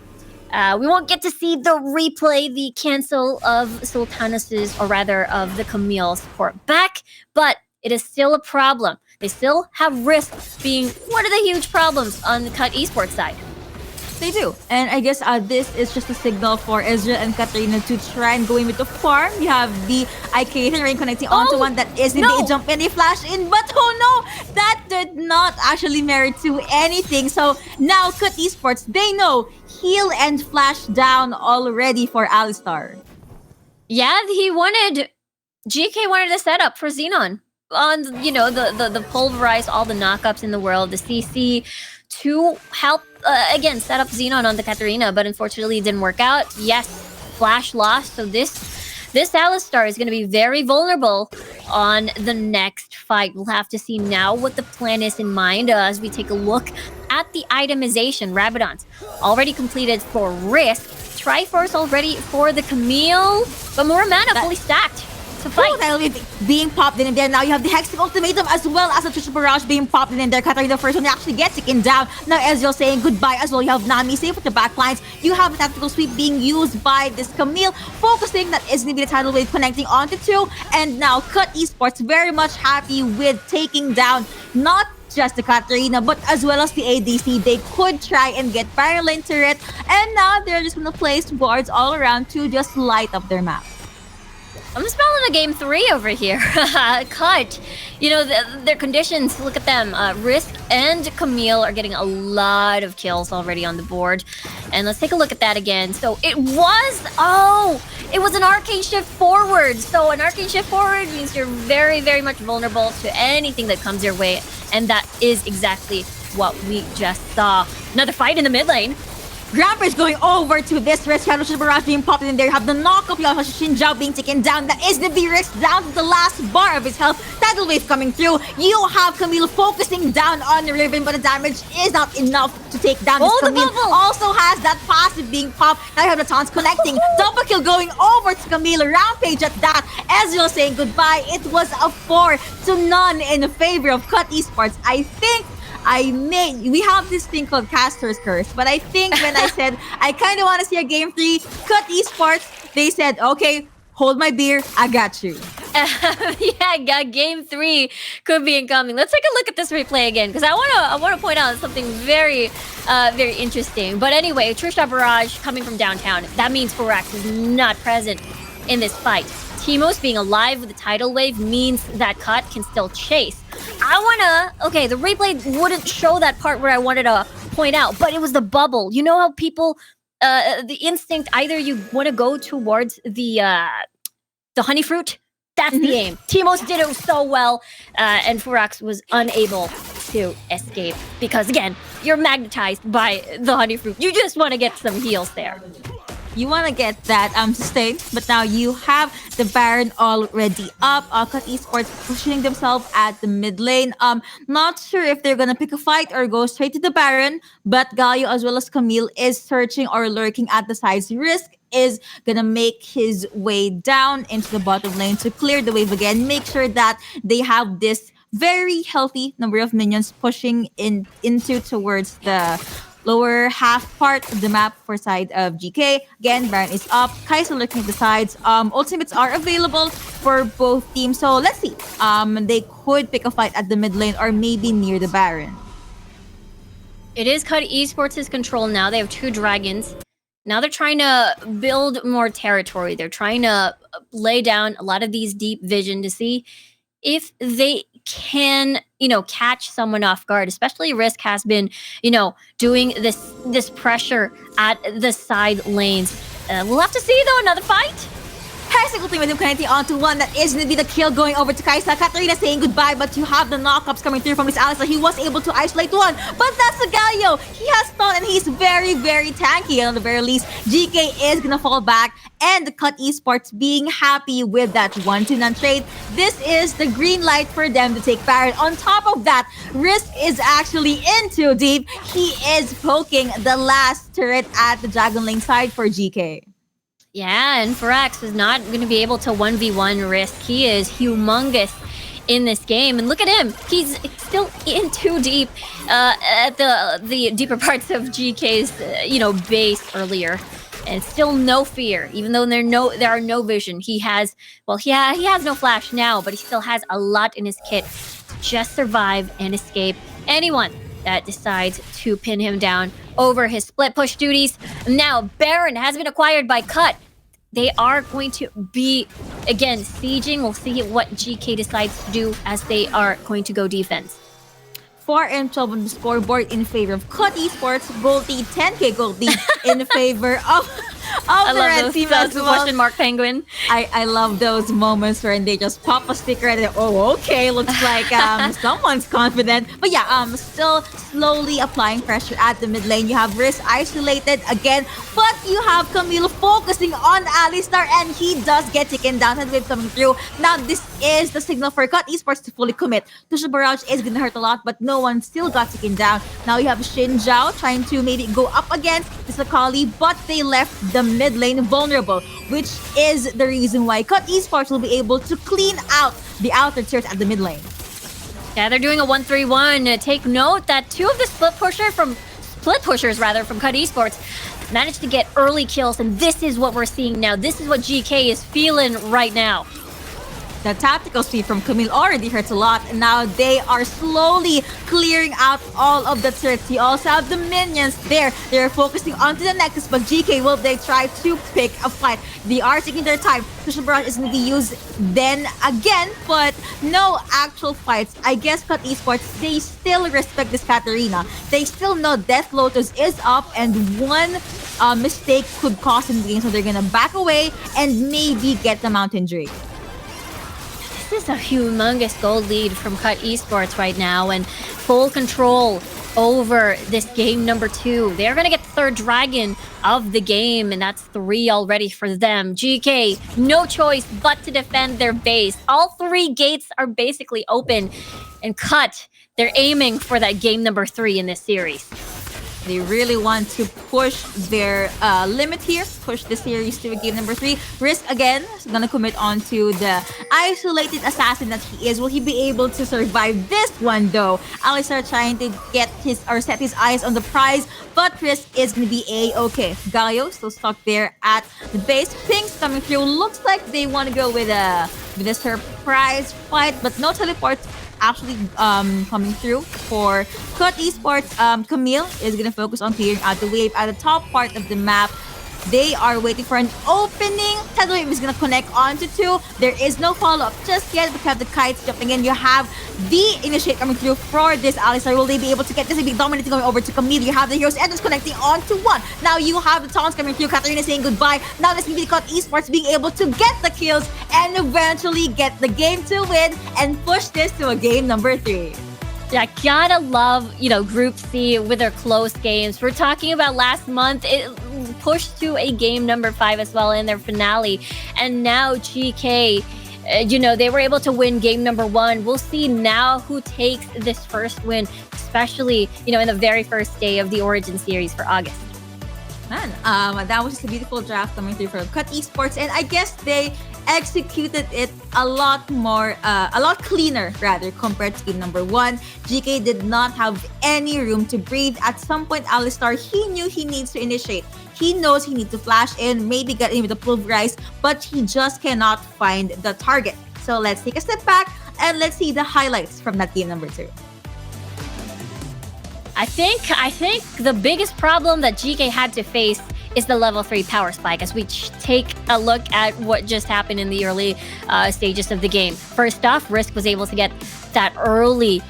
we won't get to see the replay, the cancel of Sultanas's, or rather of the Camille's port back, but it is still a problem. They still have Risk being one of the huge problems on the Geekay Esports side.
They do. And I guess this is just a signal for Ezreal and Katarina to try and go in with the farm. You have the IK Rain connecting onto one that is in the jump and they flash in. But oh no, that did not actually merit to anything. So now Geekay Esports, they know heal and flash down already for Alistar.
Yeah, GK wanted a setup for Xenon on, the pulverize all the knockups in the world, the CC, to help, again, set up Xenon on the Katarina, but unfortunately it didn't work out. Yes, flash lost, so this Alistar is going to be very vulnerable on the next fight. We'll have to see now what the plan is in mind as we take a look at the itemization. Rabadon's already completed for Risk, Triforce already for the Camille, but more mana fully stacked. to fight.
Tidal Wave being popped in there. Now you have the Hexing Ultimatum as well as the Trisha Barrage being popped in there. Katarina the first one to actually get taken down. Now Ezreal saying goodbye as well. You have Nami safe with the backlines. You have a tactical sweep being used by this Camille, focusing that is going to be the Tidal Wave connecting onto 2. And now Cut Esports very much happy with taking down not just the Katarina, but as well as the ADC. They could try and get Baron Lane turret, and now they're just gonna place wards all around to just light up their map.
I'm smelling a game 3 over here. Cut. You know, their conditions, look at them. Risk and Camille are getting a lot of kills already on the board. And let's take a look at that again. So it was an arcane shift forward. So an arcane shift forward means you're very, very much vulnerable to anything that comes your way. And that is exactly what we just saw. Another fight in the mid lane.
Rampage going over to this risk. Trisha Barrage being popped in there. You have the knock-up. You have Xin Zhao being taken down. That is the risk down to the last bar of his health. Tidal Wave coming through. You have Camille focusing down on the Riven, but the damage is not enough to take down this Camille. Also has that passive being popped. Now you have the taunts connecting. Double kill going over to Camille. Rampage at that. Ezreal saying goodbye. It was a 4-0 in favor of Cut Esports. I think we have this thing called Caster's Curse, but I think when I said I kind of want to see a game 3, Cut Esports, they said, okay, hold my beer, I got you.
Yeah, game 3 could be incoming. Let's take a look at this replay again, because I want to point out something very, very interesting. But anyway, Trisha Barrage coming from downtown. That means Forax is not present in this fight. Teemos being alive with the tidal wave means that Cut can still chase. Okay, the replay wouldn't show that part where I wanted to point out, but it was the bubble. You know how people, the instinct, either you want to go towards the honey fruit? That's the aim. Teemos did it so well, and Forax was unable to escape because, again, you're magnetized by the honey fruit. You just want to get some heals there.
You want to get that sustain, but now you have the Baron already up. Cut Esports pushing themselves at the mid lane. Not sure if they're gonna pick a fight or go straight to the Baron, but Galio as well as Camille is searching or lurking at the sides. Risk is gonna make his way down into the bottom lane to clear the wave again. Make sure that they have this very healthy number of minions pushing into towards the lower half part of the map for side of GK. Again, Baron is up. Kai'Sa looking at the sides. Ultimates are available for both teams. So let's see. They could pick a fight at the mid lane or maybe near the Baron.
It is Cut Esports' control now. They have 2 dragons. Now they're trying to build more territory. They're trying to lay down a lot of these deep vision to see if they can, catch someone off guard. Especially Risk has been, doing this pressure at the side lanes. We'll have to see, though, another fight.
Hexing Ultimatum connecting onto 1. That is going to be the kill going over to Kai'Sa. Katarina saying goodbye, but you have the knockups coming through from this Alexa. He was able to isolate 1, but that's a Galio. He has stun and he's very, very tanky. At the very least, GK is going to fall back, and Cut Esports being happy with that 1-2 trade. This is the green light for them to take Baron. On top of that, Risk is actually in too deep. He is poking the last turret at the Dragon Lane side for GK.
Yeah, and Forax is not going to be able to 1v1 Risk. He is humongous in this game. And look at him. He's still in too deep at the deeper parts of GK's, base earlier. And still no fear, even though there are no vision. He has no flash now, but he still has a lot in his kit to just survive and escape anyone that decides to pin him down over his split push duties. Now, Baron has been acquired by Cut. They are going to be, again, sieging. We'll see what GK decides to do as they are going to go defense.
4-12 on the scoreboard in favor of Cut Esports. Gold lead, 10k gold lead in favor of the red team as well.
Question mark penguin.
I love those moments when they just pop a sticker and okay, looks like someone's confident. But yeah, still slowly applying pressure at the mid lane. You have Risk isolated again, but you have Camille focusing on Alistar, and he does get taken down. And wave coming through. Now this is the signal for Cut Esports to fully commit. Trisha Barrage is gonna hurt a lot, but no one still got taken down. Now you have Xin Zhao trying to maybe go up against this Akali, but they left the mid lane vulnerable, which is the reason why Cut Esports will be able to clean out the outer tiers at the mid lane.
Yeah, they're doing a 1-3-1. Take note that two of the split pushers from Cut Esports managed to get early kills, and this is what we're seeing now. This is what GK is feeling right now.
The tactical speed from Camille already hurts a lot, and now they are slowly clearing out all of the turrets. You also have the minions there. They're focusing onto the Nexus, but GK, will they try to pick a fight? They are taking their time. Cushion Barrage is going to be used then again, but no actual fights. I guess Cut Esports, they still respect this Katarina. They still know Death Lotus is up, and one mistake could cost them the game, so they're going to back away and maybe get the Mountain Drake.
This is a humongous gold lead from Cut Esports right now, and full control over this game number 2. They're going to get the third dragon of the game, and that's 3 already for them. GK, no choice but to defend their base. All 3 gates are basically open, and Cut, they're aiming for that game number 3 in this series.
They really want to push their limit here, push the series to a game number 3. Risk again is gonna commit onto the isolated assassin that he is. Will he be able to survive this one though? Alistar trying to set his eyes on the prize, but Risk is gonna be a-okay. Galio still stuck there at the base. Pink's coming through. Looks like they want to go with a surprise fight, but no teleport actually coming through for Cut Esports. Camille is gonna focus on clearing out the wave at the top part of the map. They are waiting for an opening. Tidal Wave is gonna connect onto 2. There is no follow-up just yet. We have the kites jumping in. You have the initiate coming through for this Alistar. Will they be able to get this? Big dominating going over to Camille. You have the heroes entrance connecting onto 1. Now you have the taunts coming through. Katarina saying goodbye. Now let's be Cut Esports being able to get the kills and eventually get the game to win and push this to a game number 3.
Yeah, gotta love, Group C with their close games. We're talking about last month, it pushed to a game number 5 as well in their finale. And now GK, they were able to win game number 1. We'll see now who takes this first win, especially, in the very first day of the Origin series for August.
Man, that was just a beautiful draft coming through from Cut Esports, and I guess they executed it a lot cleaner rather compared to game number 1. GK did not have any room to breathe. At some point, Alistar, he knew he needs to initiate. He knows he needs to flash in, maybe get in with the pulverize, but he just cannot find the target. So let's take a step back and let's see the highlights from that game number 2.
I think the biggest problem that GK had to face is the level 3 power spike as we take a look at what just happened in the early stages of the game. First off, Risk was able to get that early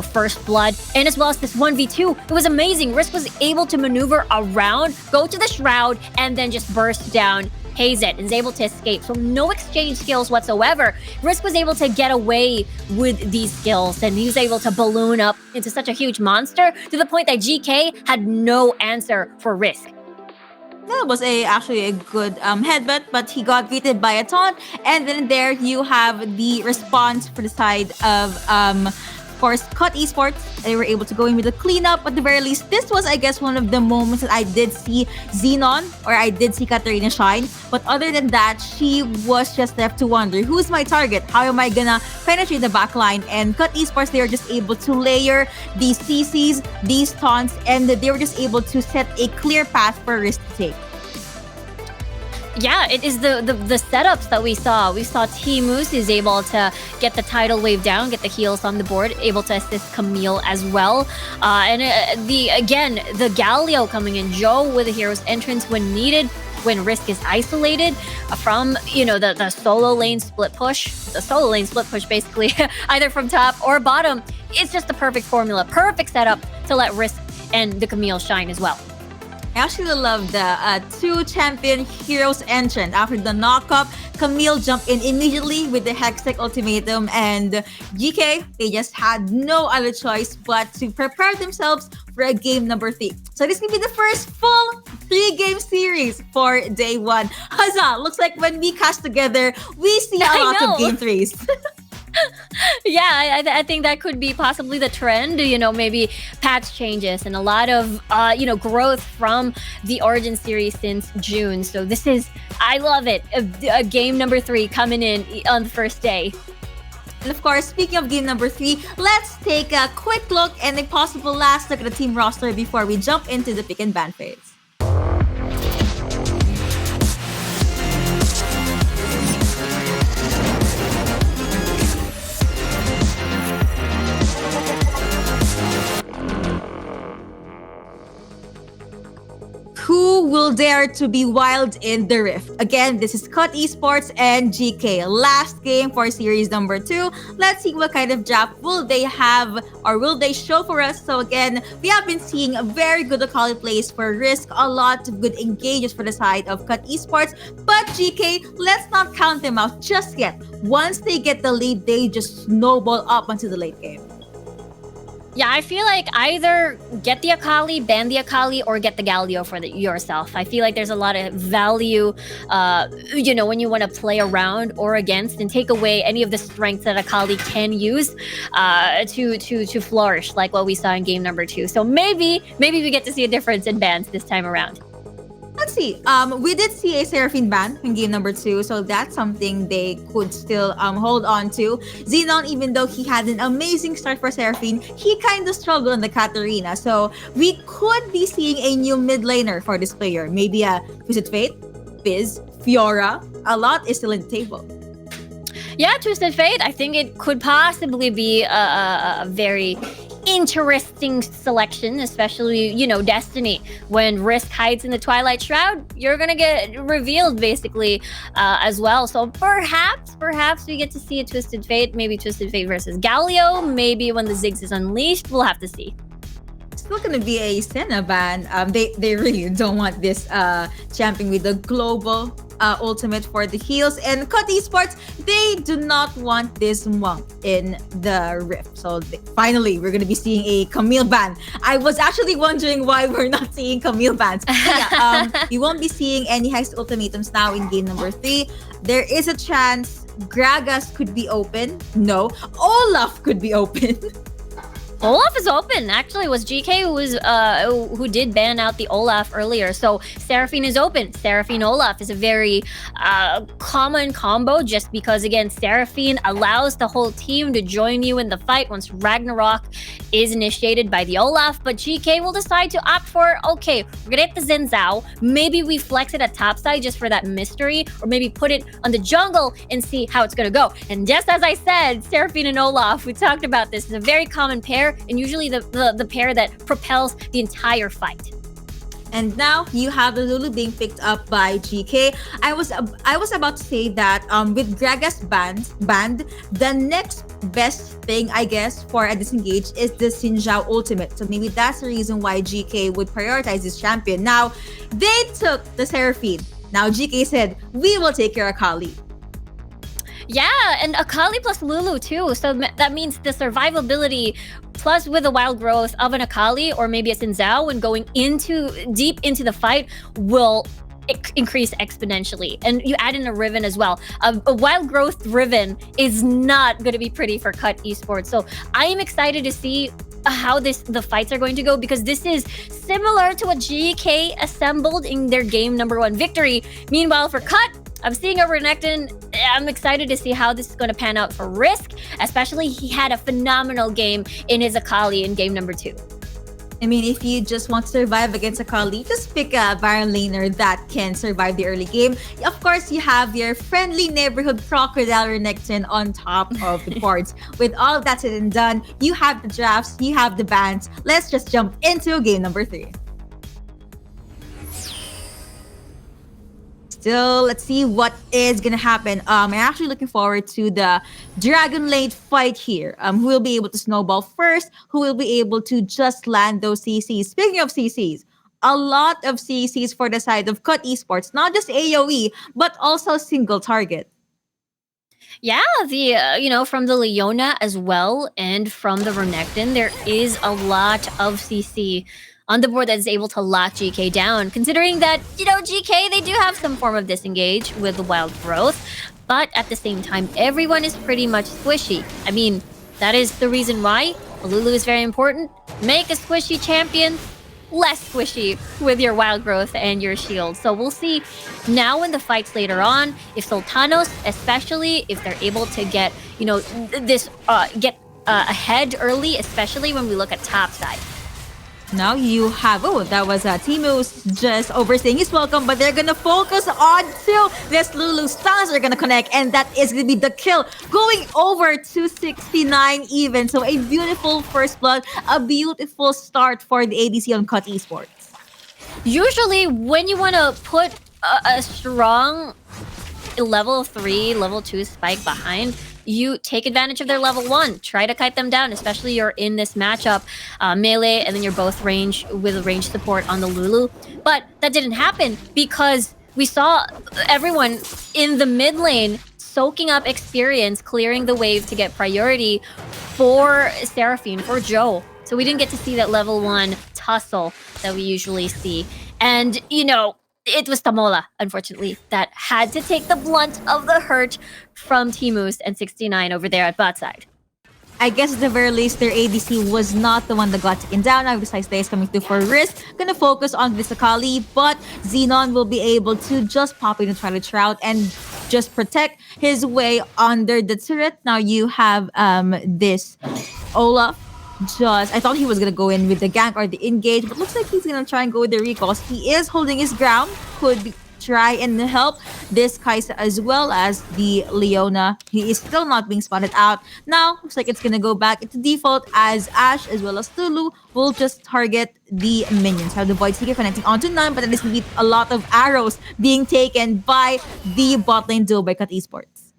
first blood, and as well as this 1v2. It was amazing. Risk was able to maneuver around, go to the shroud, and then just burst down Haze it and is able to escape. So no exchange skills whatsoever. Risk was able to get away with these skills, and he was able to balloon up into such a huge monster to the point that GK had no answer for Risk.
That was actually a good headbutt, but he got greeted by a taunt. And then there you have the response for the side of course, Cut Esports. They were able to go in with a cleanup. At the very least, this was, I guess, one of the moments that I did see Xenon, or I did see Katarina shine. But other than that, she was just left to wonder, who's my target? How am I gonna penetrate the backline? And Cut Esports, they were just able to layer these CCs, these taunts, and they were just able to set a clear path for Risk to take.
Yeah, it is the setups that we saw. We saw T-Moose is able to get the tidal wave down, get the heals on the board, able to assist Camille as well. And the Galio coming in, Joe with a hero's entrance when needed, when Risk is isolated from, the solo lane split push. The solo lane split push basically, either from top or bottom. It's just the perfect formula, perfect setup to let Risk and the Camille shine as well.
I actually love the 2 champion heroes entrance. After the knockup, Camille jumped in immediately with the Hextech ultimatum, and GK, they just had no other choice but to prepare themselves for a game number 3. So this can be the first full 3-game series for day 1. Huzzah! Looks like when we cast together, we see a lot of game 3s.
Yeah, I think that could be possibly the trend. Maybe patch changes and a lot of growth from the Origin series since June. So I love it. A game number 3 coming in on the first day.
And of course, speaking of game number 3, let's take a quick look and a possible last look at the team roster before we jump into the pick and ban phase. Who will dare to be wild in the Rift? Again, this is Cut Esports and GK. Last game for series number 2. Let's see what kind of draft will they have or will they show for us. So again, we have been seeing a very good Akali plays for Risk, a lot of good engages for the side of Cut Esports. But GK, let's not count them out just yet. Once they get the lead, they just snowball up onto the late game.
Yeah, I feel like either get the Akali, ban the Akali, or get the Galio for yourself. I feel like there's a lot of value, when you want to play around or against and take away any of the strengths that Akali can use to flourish, like what we saw in game number 2. So maybe we get to see a difference in bans this time around.
Let's see. We did see a Seraphine ban in game number 2, so that's something they could still hold on to. Xenon, even though he had an amazing start for Seraphine, he kind of struggled in the Katarina. So we could be seeing a new mid laner for this player. Maybe a Twisted Fate, Fizz, Fiora. A lot is still in the table.
Yeah, Twisted Fate. I think it could possibly be a very interesting selection, especially, Destiny. When Risk hides in the Twilight Shroud, you're gonna get revealed basically as well. So perhaps we get to see a Twisted Fate, maybe Twisted Fate versus Galio, maybe when the Ziggs is unleashed. We'll have to see.
Still gonna be a Senna ban. They really don't want this champion with the global ultimate for the heals. And Cut Esports, they do not want this monk in the Rift. So finally, we're gonna be seeing a Camille ban. I was actually wondering why we're not seeing Camille bans. We won't be seeing any heist ultimatums now in game number 3. There is a chance Gragas could be open. No, Olaf could be open.
Olaf is open. Actually, it was GK who did ban out the Olaf earlier. So Seraphine is open. Seraphine Olaf is a very common combo, just because again, Seraphine allows the whole team to join you in the fight once Ragnarok is initiated by the Olaf. But GK will decide to opt for, okay, we're gonna hit the Xin Zhao. Maybe we flex it at topside just for that mystery, or maybe put it on the jungle and see how it's gonna go. And just as I said, Seraphine and Olaf, we talked about this, is a very common pair, and usually the pair that propels the entire fight.
And now you have the Lulu being picked up by GK. I was about to say that with Gragas banned, the next best thing, I guess, for a disengage is the Xin Zhao ultimate. So maybe that's the reason why GK would prioritize this champion. Now, they took the Seraphine. Now GK said, we will take your Akali.
Yeah, and Akali plus Lulu too. So that means the survivability plus with the wild growth of an Akali or maybe a Xin Zhao when going deep into the fight will increase exponentially. And you add in a Riven as well. A wild growth Riven is not going to be pretty for Cut Esports. So I am excited to see how the fights are going to go, because this is similar to what GK assembled in their game number 1 victory. Meanwhile, for Cut, I'm seeing a Renekton. I'm excited to see how this is going to pan out for Risk, especially he had a phenomenal game in his Akali in game number 2.
I mean, if you just want to survive against Akali, just pick a Baron laner that can survive the early game. Of course, you have your friendly neighborhood Crocodile Renekton on top of the boards. With all of that said and done, you have the drafts, you have the bans. Let's just jump into game number 3. Still, let's see what is gonna happen. I'm actually looking forward to the Dragon Lane fight here. Who will be able to snowball first? Who will be able to just land those CCs? Speaking of CCs, a lot of CCs for the side of Cut Esports, not just AoE, but also single target.
Yeah, from the Leona as well, and from the Renekton, there is a lot of CC on the board that is able to lock GK down, considering that, GK, they do have some form of disengage with the wild growth. But at the same time, everyone is pretty much squishy. I mean, that is the reason why Lulu is very important. Make a squishy champion less squishy with your wild growth and your shield. So we'll see now in the fights later on if Sultanos, especially if they're able to get, get ahead early, especially when we look at top side.
Now you have, that was Timu's just overstaying his welcome, but they're gonna focus on till this Lulu stuns are gonna connect, and that is gonna be the kill, going over to 69 even. So a beautiful first blood, a beautiful start for the ADC on Cut Esports.
Usually, when you want to put a strong level 3, level 2 spike behind, you take advantage of their level 1. Try to kite them down, especially you're in this matchup, melee, and then you're both range with range support on the Lulu. But that didn't happen because we saw everyone in the mid lane soaking up experience, clearing the wave to get priority for Seraphine, for Joe. So we didn't get to see that level 1 tussle that we usually see. And, it was Tamola, unfortunately, that had to take the blunt of the hurt from Timus and 69 over there at bot side.
I guess at the very least, their ADC was not the one that got taken down. Now, besides Day is coming through for risk, gonna focus on Visakali, but Xenon will be able to just pop in and try to trout and just protect his way under the turret. Now you have this Olaf. I thought he was gonna go in with the gank or the engage, but looks like he's gonna try and go with the recalls. He is holding his ground. Could try and help this Kaisa as well as the Leona. He is still not being spotted out. Now, looks like it's gonna go back into default as Ashe as well as Tulu will just target the minions. How the Voids here connecting onto none, but then there's gonna be a lot of arrows being taken by the bot lane duo by Cut Esports.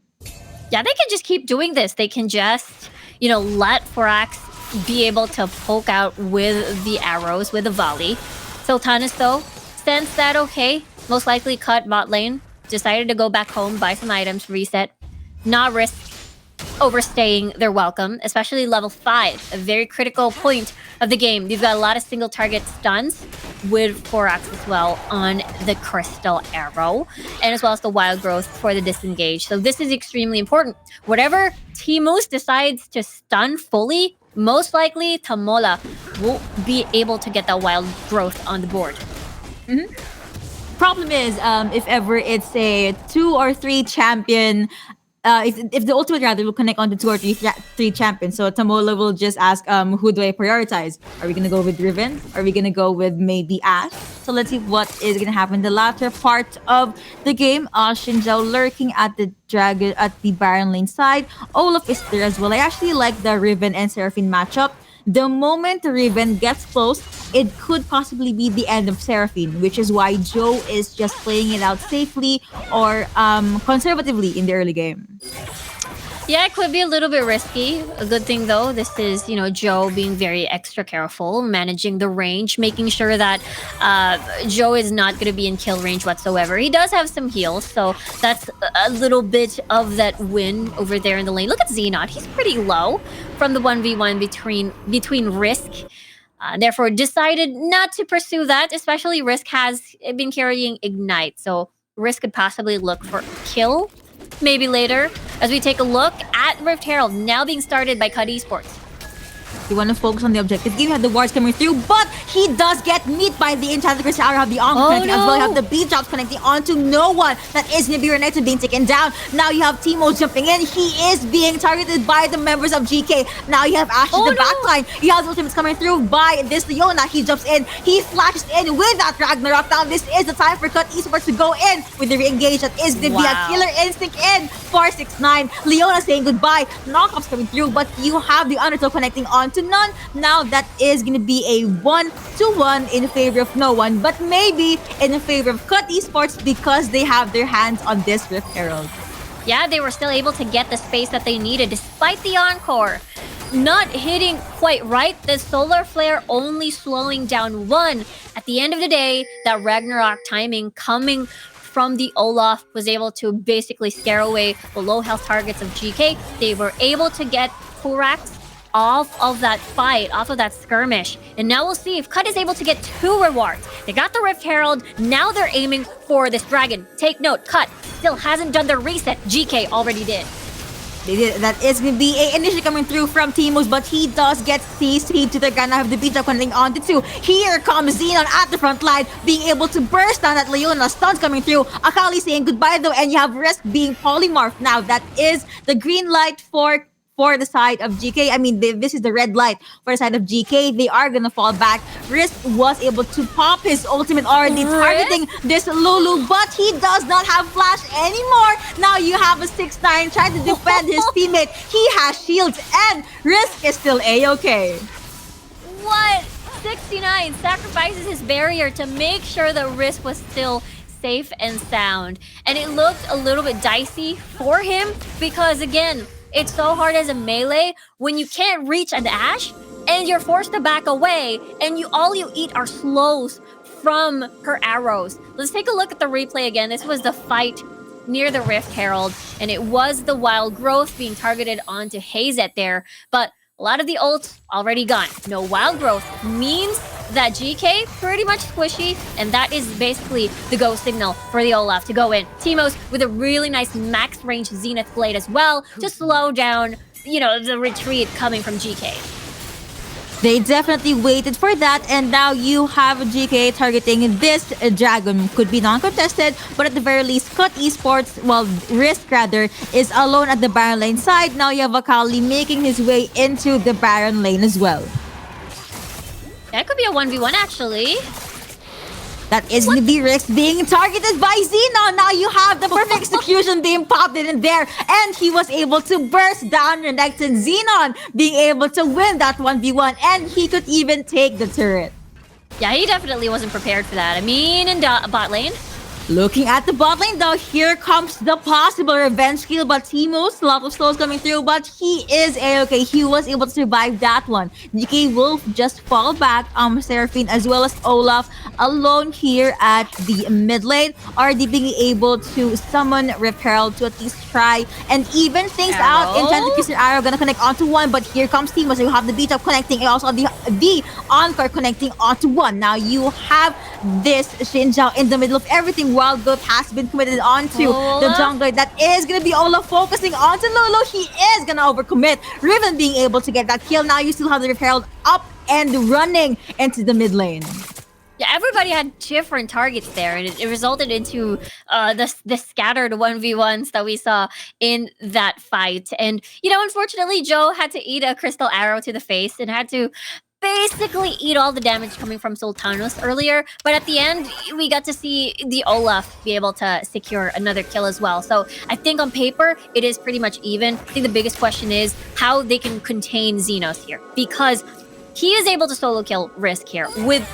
Yeah, they can just keep doing this. They can just, let Forax be able to poke out with the arrows, with the volley. Sultanas, though, sense that, okay, most likely cut bot lane, decided to go back home, buy some items, reset, not risk overstaying their welcome, especially level 5, a very critical point of the game. You've got a lot of single target stuns with Forax as well on the Crystal Arrow, and as well as the Wild Growth for the disengage. So this is extremely important. Whatever Timus decides to stun fully, most likely Tamola will be able to get that Wild Growth on the board.
Mm-hmm. Problem is, if ever it's a 2 or 3 champion, if the ultimate rather will connect on the 2 or 3 champions, so Tamola will just ask, who do I prioritize? Are we gonna go with Riven? Are we gonna go with maybe Ashe? So let's see what is gonna happen. The latter part of the game, Shinzhou lurking at the dragon at the Baron lane side. Olaf is there as well. I actually like the Riven and Seraphine matchup. The moment Riven gets close, it could possibly be the end of Seraphine, which is why Joe is just playing it out safely or conservatively in the early game.
Yeah, it could be a little bit risky. A good thing, though, this is, Joe being very extra careful, managing the range, making sure that Joe is not going to be in kill range whatsoever. He does have some heals, so that's a little bit of that win over there in the lane. Look at Xenot. He's pretty low from the 1v1 between Risk. Therefore, decided not to pursue that, especially Risk has been carrying Ignite. So Risk could possibly look for kill maybe later, as we take a look at Rift Herald now being started by Cut Esports.
You want to focus on the objective game. You have the wards coming through, but he does get meet by the enchanted crystal. You have the arm connecting as well. You have the beat drops connecting onto no one. That is Nibiru next to being taken down. Now you have Timo jumping in. He is being targeted by the members of GK. Now you have Ashe in the backline. You have the ultimates coming through by this Leona. He jumps in. He flashes in with that Ragnarok. Now this is the time for Cut Esports to go in with the re-engage. That is the killer instinct in 469. Leona saying goodbye. Knockoffs coming through, but you have the Undertow connecting onto none. Now that is going to be a 1-1 in favor of no one, but maybe in favor of Cut Esports because they have their hands on this Rift Herald.
Yeah, they were still able to get the space that they needed despite the Encore not hitting quite right. The Solar Flare only slowing down 1. At the end of the day, that Ragnarok timing coming from the Olaf was able to basically scare away the low health targets of GK. They were able to get Forax off of that fight, off of that skirmish. And now we'll see if Cut is able to get 2 rewards. They got the Rift Herald, now they're aiming for this dragon. Take note, Cut still hasn't done the reset. GK already did.
That is going to be a initially coming through from Timos, but he does get CC'd to the ground. Now have the beat up connecting on the 2. Here comes Xenon at the front line, being able to burst down at Leona. Stuns coming through. Akali saying goodbye though, and you have Risk being polymorphed. Now that is the green light for the side of GK. I mean, this is the red light for the side of GK. They are gonna fall back. Risk was able to pop his ultimate already, targeting this Lulu, but he does not have flash anymore. Now you have a 6-9 trying to defend his teammate. He has shields, and Risk is still A-okay.
What? 69 sacrifices his barrier to make sure the Risk was still safe and sound. And it looked a little bit dicey for him because, again, it's so hard as a melee when you can't reach an Ashe and you're forced to back away and all you eat are slows from her arrows. Let's take a look at the replay again. This was the fight near the Rift Herald, and it was the Wild Growth being targeted onto Hazet there, but a lot of the ults already gone. No Wild Growth means that GK pretty much squishy, and that is basically the go signal for the Olaf to go in. Timos with a really nice max range Zenith Blade as well to slow down, the retreat coming from GK.
They definitely waited for that, and now you have GK targeting this dragon. Could be non-contested, but at the very least, Cut Esports, Risk rather, is alone at the Baron lane side. Now you have Akali making his way into the Baron lane as well.
That could be a 1v1 actually.
That is going to be Risk being targeted by Xenon. Now you have the perfect execution being popped in there. And he was able to burst down your next, and Xenon being able to win that 1v1. And he could even take the turret.
Yeah, he definitely wasn't prepared for that. I mean, in bot lane.
Looking at the bot lane though, here comes the possible revenge kill, but Timos, a lot of slows coming through, but he is A-okay. He was able to survive that one. GK will just fall back. Seraphine as well as Olaf alone here at the mid lane, already being able to summon Rift Herald to at least try and even things out. Enchanted Piercer Arrow gonna connect onto one, but here comes Timos. You have the beat up connecting, and also the Encore connecting onto one. Now you have this Xin Zhao in the middle of everything. Wild Growth has been committed onto the jungler. That is going to be Olaf focusing onto Lulu. He is going to overcommit. Riven being able to get that kill. Now you still have the Rift Herald up and running into the mid lane.
Yeah, everybody had different targets there, and it resulted into the scattered 1v1s that we saw in that fight. And, unfortunately, Joe had to eat a crystal arrow to the face and had to basically eat all the damage coming from Sultanos earlier, but at the end we got to see the Olaf be able to secure another kill as well. So I think on paper it is pretty much even. I think the biggest question is how they can contain Xenos here, because he is able to solo kill Risk here with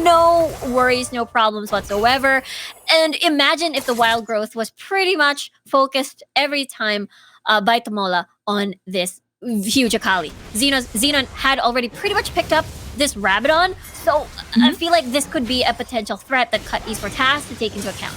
no worries, no problems whatsoever. And imagine if the Wild Growth was pretty much focused every time by Tamola on this huge Akali. Xenon had already pretty much picked up this Rabadon, so I feel like this could be a potential threat that Cut Esports has to take into account.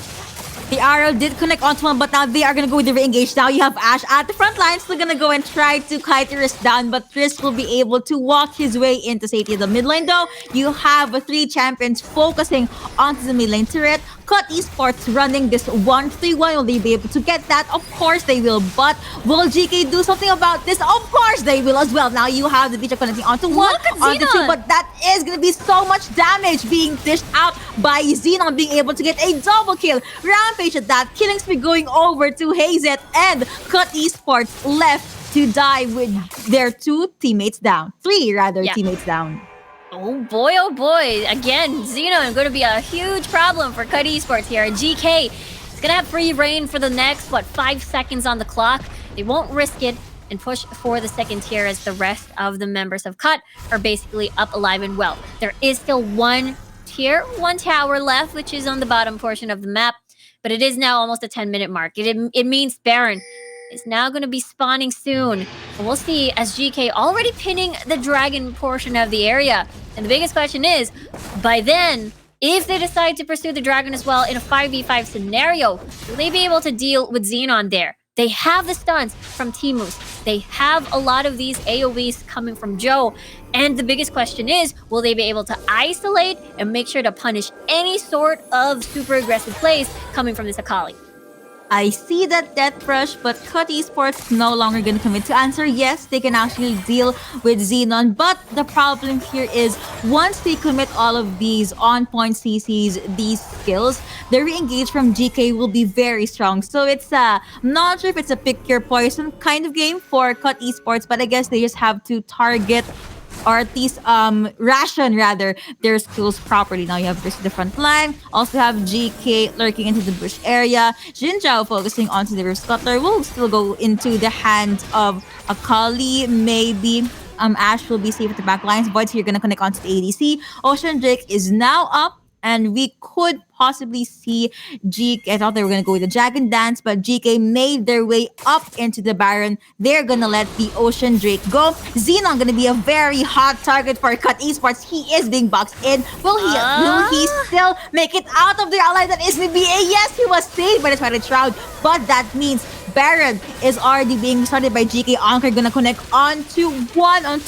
The arrow did connect onto one, but now they are going to go with the re-engage. Now you have Ashe at the front line, still going to go and try to kite Risk down, but Risk will be able to walk his way into safety in the mid lane though. You have 3 champions focusing onto the mid lane turret. Cut Esports running this 1-3-1. Will they be able to get that? Of course they will, but will GK do something about this? Of course they will as well. Now you have the Beach connecting onto one, onto 2, but that is going to be so much damage being dished out by Xenon being able to get a double kill. Rampage at that, killing spree going over to Hazet, and Cut Esports left to die with their 2 teammates down. 3 rather, teammates down.
Oh boy, again, Xenon going to be a huge problem for Cut Esports here. GK is going to have free reign for the next, 5 seconds on the clock. They won't risk it and push for the second tier as the rest of the members of Cut are basically up, alive, and well. There is still one tower left, which is on the bottom portion of the map, but it is now almost a 10-minute mark. It means Baron is now going to be spawning soon. And we'll see as GK already pinning the dragon portion of the area. And the biggest question is, by then, if they decide to pursue the dragon as well in a 5v5 scenario, will they be able to deal with Xenon there? They have the stuns from Timus. They have a lot of these AoEs coming from Joe. And the biggest question is, will they be able to isolate and make sure to punish any sort of super aggressive plays coming from this Akali?
I see that death rush, but Cut Esports no longer gonna commit to answer. Yes, they can actually deal with Xenon, but the problem here is once they commit all of these on-point CCs, these skills, the re-engage from GK will be very strong. So it's I'm not sure if it's a pick your poison kind of game for Cut Esports, but I guess they just have to target or at least ration rather their skills properly. Now you have Chris in the front line, also have GK lurking into the bush area, Jinzhao focusing onto the rear scuttler will still go into the hands of Akali, maybe Ash will be safe at the back lines. Voids here gonna connect onto the ADC. Ocean Drake is now up, and we could possibly see GK. I thought they were gonna go with the Dragon Dance, but GK made their way up into the Baron. They're gonna let the Ocean Drake go. Xenon gonna be a very hot target for Cut Esports. He is being boxed in. Will he still make it out of the ally that is maybe a yes? He was saved by the Twilight Shroud, but that means Baron is already being started by GK. Anchor gonna connect onto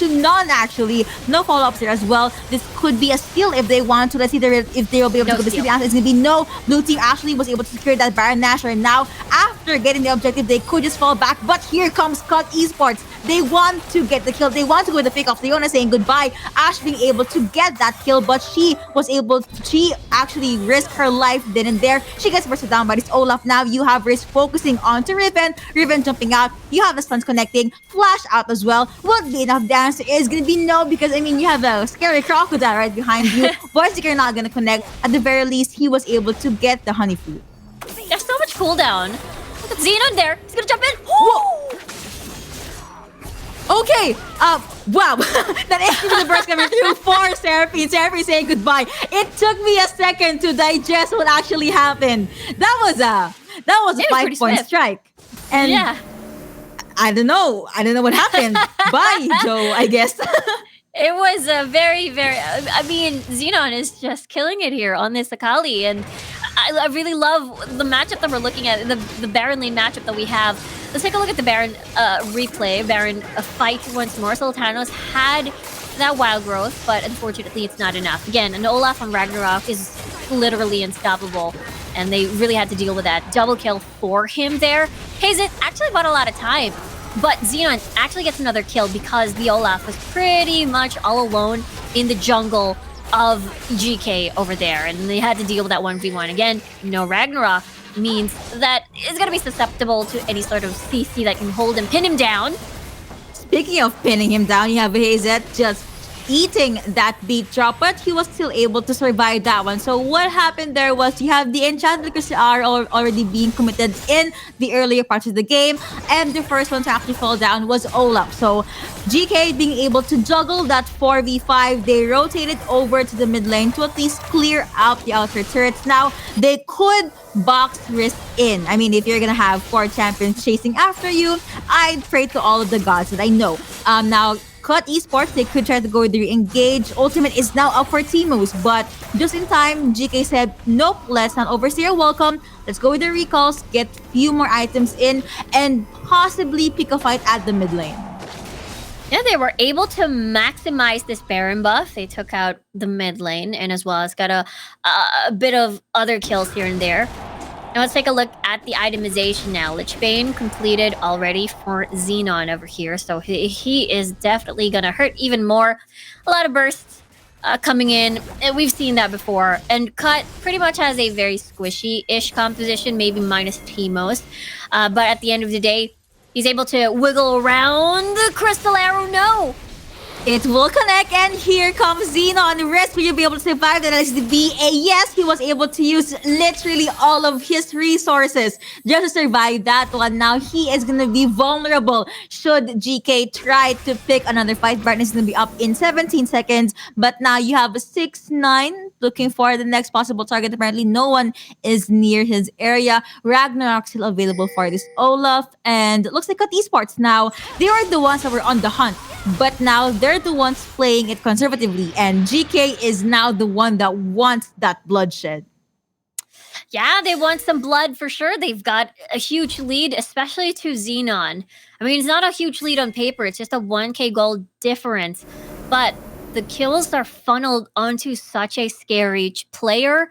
none actually. No follow-ups there as well. This could be a steal if they want to. Let's see if they'll be able to go to the answer. It's gonna be no. Blue team actually was able to secure that Baron Nashor. Now, after getting the objective, they could just fall back. But here comes Cut Esports. They want to get the kill. They want to go with the pick off. Leona saying goodbye. Ash being able to get that kill, but she actually risked her life then and there. She gets bursted down by this Olaf. Now you have Risk focusing onto Riven. Riven jumping out. You have the stuns connecting. Flash out as well. Would be enough. The answer is gonna be no, because I mean you have a scary crocodile right behind you. Voice not gonna connect. At the very least, he was able to get the honey fruit.
There's so much cooldown. Look at Xenon there. He's gonna jump in.
Whoa! Okay, wow, that is the burst coming through for Seraphine. Seraphine saying goodbye. It took me a second to digest what actually happened. That was a 5-point strike. And
yeah.
I don't know what happened. Bye, Joe, I guess.
It was a very, very. I mean, Xenon is just killing it here on this Akali, and I really love the matchup that we're looking at, the Baron lane matchup that we have. Let's take a look at the Baron replay. Baron fight once more. Sultanos had that wild growth, but unfortunately, it's not enough. Again, an Olaf on Ragnarok is literally unstoppable, and they really had to deal with that. Double kill for him there. Hazet actually bought a lot of time. But Xenon actually gets another kill because the Olaf was pretty much all alone in the jungle of GK over there. And they had to deal with that 1v1. Again, no Ragnarok means that it's going to be susceptible to any sort of CC that can hold and pin him down.
Speaking of pinning him down, you have Hazet just eating that beat drop, but he was still able to survive that one. So what happened there was you have the enchanted crystal are already being committed in the earlier parts of the game, and the first one to actually fall down was Olaf. So GK being able to juggle that 4v5, they rotated over to the mid lane to at least clear out the outer turrets. Now they could box Risk in. I mean, if you're gonna have 4 champions chasing after you, I'd pray to all of the gods that I know. Now Cut Esports, they could try to go with the engage. Ultimate is now up for Teemos, but just in time, GK said, nope, let's not overstay your welcome. Let's go with the recalls, get few more items in, and possibly pick a fight at the mid lane.
Yeah, they were able to maximize this Baron buff. They took out the mid lane, and as well as got a bit of other kills here and there. Now let's take a look at the itemization now. Lich Bane completed already for Xenon over here. So he is definitely going to hurt even more. A lot of bursts coming in. And we've seen that before. And Cut pretty much has a very squishy-ish composition, maybe minus Teemos. But at the end of the day, he's able to wiggle around the Crystal Arrow. No!
It will connect, and here comes Xenon. Risk, will you be able to survive that SDB? Yes, he was able to use literally all of his resources just to survive that one. Now he is going to be vulnerable should GK try to pick another fight. Baron is going to be up in 17 seconds, but now you have a 6-9 looking for the next possible target. Apparently, no one is near his area. Ragnarok still available for this Olaf, and it looks like Cut Esports now. They were the ones that were on the hunt, but now they're the ones playing it conservatively, and GK is now the one that wants that bloodshed.
Yeah, they want some blood for sure. They've got a huge lead, especially to Xenon. I mean, it's not a huge lead on paper. It's just a 1k gold difference. But the kills are funneled onto such a scary player.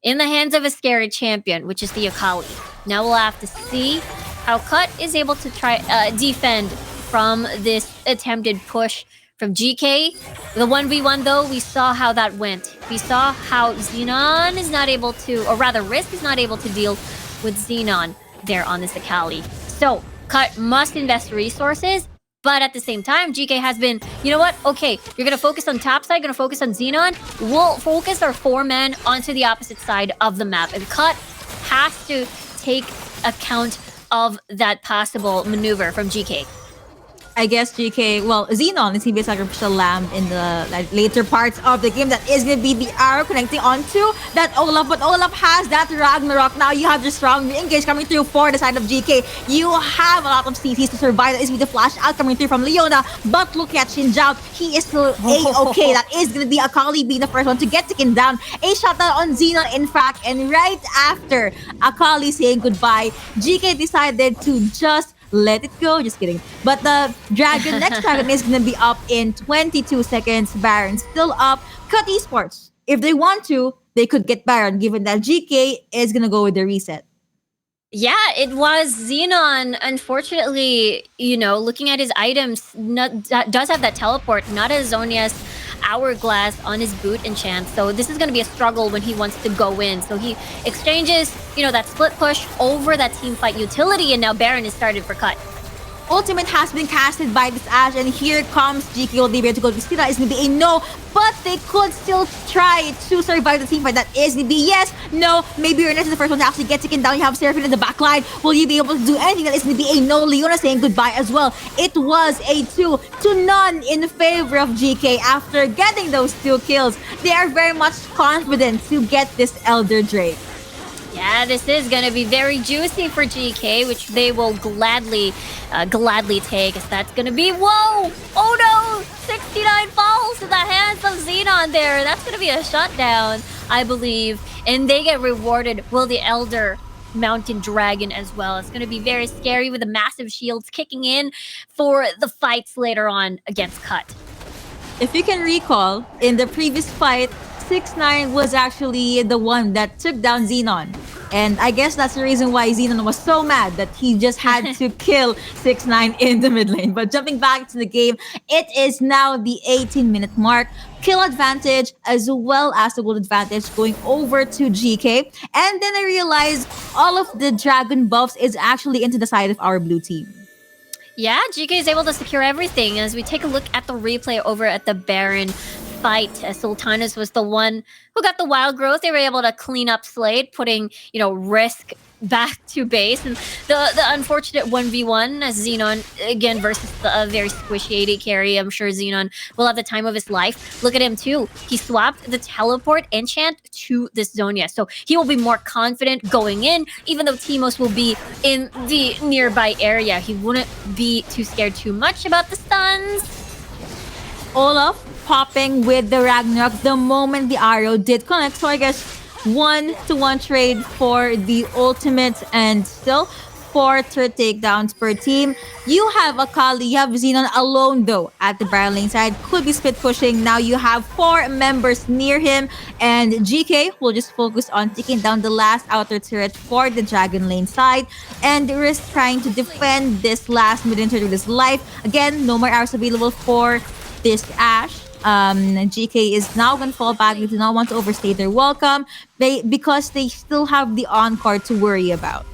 in the hands of a scary champion, which is the Akali. Now we'll have to see how Cut is able to try defend from this attempted push from GK. The 1v1 though, we saw how that went. We saw how Xenon is not able to, or rather Risk is not able to deal with Xenon there on this Akali. So Cut must invest resources, but at the same time, GK has been, you know what? Okay, you're gonna focus on top side, gonna focus on Xenon. We'll focus our 4 men onto the opposite side of the map. And Cut has to take account of that possible maneuver from GK.
I guess GK, well, Xenon is going to be a sacrificial lamb in the later parts of the game. That is going to be the arrow connecting onto that Olaf. But Olaf has that Ragnarok. Now you have the strong engage coming through for the side of GK. You have a lot of CCs to survive. That is with the flash out coming through from Leona. But look at Xin Zhao. He is still A-okay. That is going to be Akali being the first one to get taken down. A shutdown on Xenon, in fact. And right after Akali saying goodbye, GK decided to just let it go. Just kidding. But the next dragon is gonna be up in 22 seconds. Baron still up. Cut Esports, if they want to, they could get Baron, given that GK is gonna go with the reset.
Yeah, it was Xenon. Unfortunately, looking at his items, does have that teleport, not as Zonia's hourglass on his boot enchant. So this is going to be a struggle when he wants to go in. So he exchanges, that split push over that team fight utility, and now Baron is started for Cut.
Ultimate has been casted by this Ashe, and here comes GK. Will they be able to go to Christina? Is going to be a no, but they could still try to survive the team fight. That is going to be yes, no, maybe Ernest is the first one to actually get taken down. You have Seraphine in the back line. Will you be able to do anything? That is going to be a no. Leona saying goodbye as well. It was a 2-0 in favor of GK after getting those 2 kills. They are very much confident to get this Elder Drake.
Yeah, this is going to be very juicy for GK, which they will gladly take, as that's going to be, whoa! Oh no! 69 falls in the hands of Xenon there. That's going to be a shutdown, I believe. And they get rewarded, the Elder Mountain Dragon as well. It's going to be very scary with the massive shields kicking in for the fights later on against Cut.
If you can recall, in the previous fight, 6ix9ine was actually the one that took down Xenon. And I guess that's the reason why Xenon was so mad that he just had to kill 6ix9ine in the mid lane. But jumping back to the game, it is now the 18-minute mark. Kill advantage as well as the gold advantage going over to GK. And then I realized all of the dragon buffs is actually into the side of our blue team.
Yeah, GK is able to secure everything. As we take a look at the replay over at the Baron fight, Sultanas was the one who got the wild growth. They were able to clean up Slade, putting, Risk back to base. And the unfortunate 1v1 as Xenon, again, versus the very squishy AD carry. I'm sure Xenon will have the time of his life. Look at him, too. He swapped the teleport enchant to this Zonia. So he will be more confident going in, even though Timos will be in the nearby area. He wouldn't be too scared too much about the stuns.
Olaf popping with the Ragnarok the moment the arrow did connect. So I guess 1-to-1 trade for the ultimate, and still 4 third takedowns per team. You have Akali, you have Xenon alone though at the Baron lane side. Could be split pushing. Now you have 4 members near him, and GK will just focus on taking down the last outer turret for the Dragon lane side, and Risk trying to defend this last mid turret with his life. Again, no more arrows available for this Ashe. GK is now going to fall back. They do not want to overstay their welcome because they still have the on-card to worry about.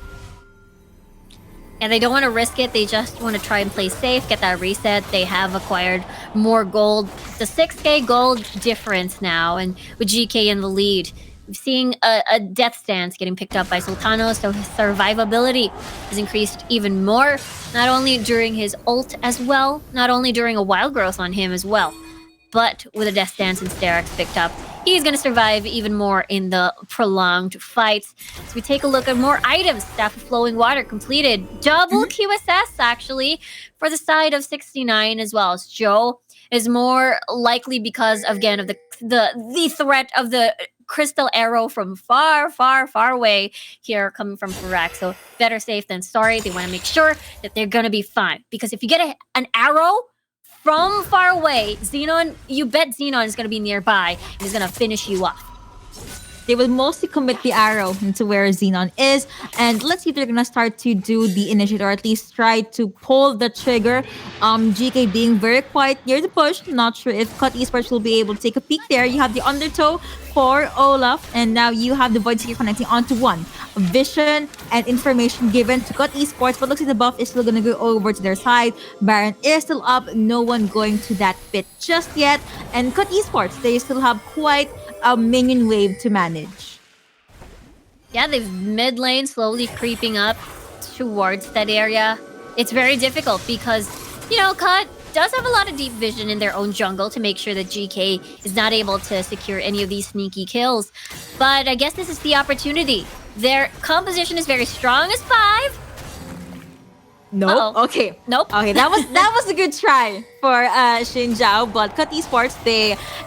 And they don't want to risk it. They just want to try and play safe, get that reset. They have acquired more gold. The 6k gold difference now, and with GK in the lead. Seeing a death stance getting picked up by Sultano, so his survivability has increased even more, not only during his ult as well, not only during a wild growth on him as well, but with a death stance and Sterak's picked up, he's going to survive even more in the prolonged fights. So we take a look at more items. Staff of Flowing Water completed. Double QSS, actually, for the side of 69 as well. As Joe is more likely because, again, of the threat of the crystal arrow from far, far, far away here coming from Farak. So better safe than sorry. They want to make sure that they're going to be fine. Because if you get an arrow from far away, Xenon, you bet Xenon is going to be nearby and is going to finish you off.
They will mostly commit the arrow into where Xenon is. And let's see if they're gonna start to do the initiate or at least try to pull the trigger. GK being very quiet near the push. Not sure if Cut Esports will be able to take a peek there. You have the undertow for Olaf, and now you have the Void Seeker connecting onto one. Vision and information given to Cut Esports, but looks like the buff is still gonna go over to their side. Baron is still up, no one going to that pit just yet. And Cut Esports, they still have quite a minion wave to manage.
Yeah, they've mid lane slowly creeping up towards that area. It's very difficult because, Cut does have a lot of deep vision in their own jungle to make sure that GK is not able to secure any of these sneaky kills. But I guess this is the opportunity. Their composition is very strong as 5.
Nope.
Uh-oh.
Okay.
Nope.
Okay, that was a good try for Xin Zhao, but Cut Esports,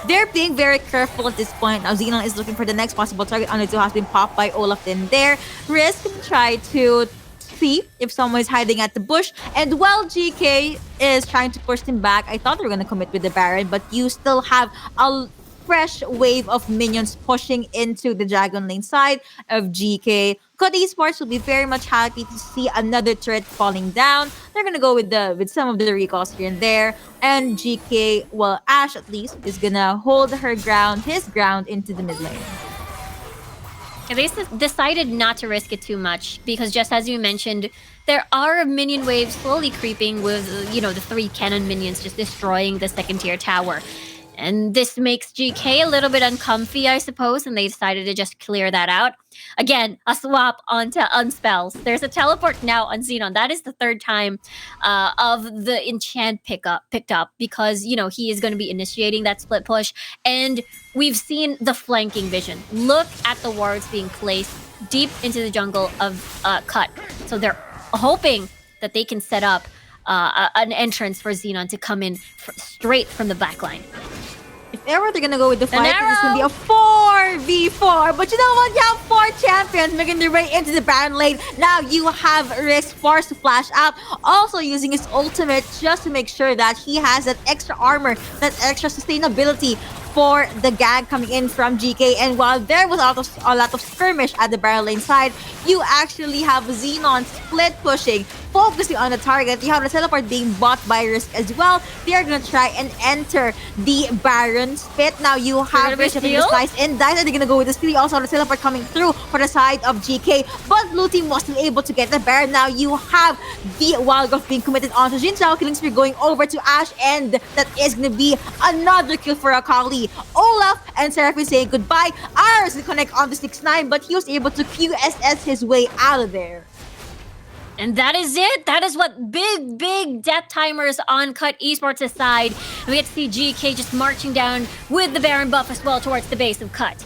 they're being very careful at this point. Now Xenon is looking for the next possible target. Under 2 has been popped by Olaf in there. Risk try to see if someone is hiding at the bush. And while GK is trying to push him back, I thought they were gonna commit with the Baron, but you still have a fresh wave of minions pushing into the Dragon Lane side of GK. Cut Esports will be very much happy to see another turret falling down. They're gonna go with some of the recalls here and there. And GK, well, Ashe at least, is gonna hold his ground into the mid lane.
They decided not to risk it too much because just as you mentioned, there are minion waves slowly creeping with, the 3 cannon minions just destroying the second tier tower. And this makes GK a little bit uncomfy, I suppose, and they decided to just clear that out. Again, a swap onto Unspells. There's a teleport now on Xenon. That is the 3rd time of the enchant picked up because, he is going to be initiating that split push. And we've seen the flanking vision. Look at the wards being placed deep into the jungle of Cut. So they're hoping that they can set up an entrance for Xenon to come in straight from the backline.
If ever they're gonna go with the fight, it's gonna be a 4v4. But you know what? You have 4 champions making their way into the Baron lane. Now you have Risk forced to flash out, also using his ultimate just to make sure that he has that extra armor, that extra sustainability for the gang coming in from GK. And while there was a lot of skirmish at the Baron lane side, you actually have Xenon split pushing, focusing on the target. You have the teleport being bought by Risk as well. They are gonna try and enter the Baron's pit. Now you have Risk in the slice and dice, and they're gonna go with the steal. Also the teleport coming through for the side of GK, but blue team was still able to get the Baron. Now you have the Wild Growth being committed onto Xin Zhao, killing spree going over to Ashe, and that is gonna be another kill for Akali. Olaf and Seraphine saying goodbye. Ours will connect on the 6-9, but he was able to QSS his way out of there.
And that is it. That is what big death timers on Cut Esports' side. We get to see GK just marching down with the Baron buff as well towards the base of Cut.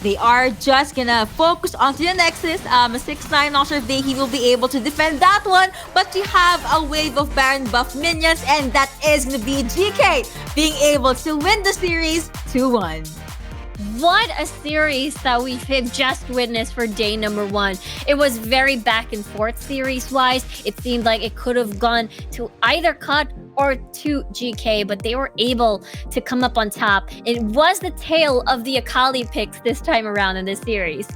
They are just gonna focus on the Nexus. 6-9, not sure if he will be able to defend that one, but we have a wave of Baron buff minions, and that is gonna be GK being able to win the series 2-1.
What a series that we've just witnessed for day number 1. It was very back and forth series-wise. It seemed like it could have gone to either Cut or to GK, but they were able to come up on top. It was the tale of the Akali picks this time around in this series.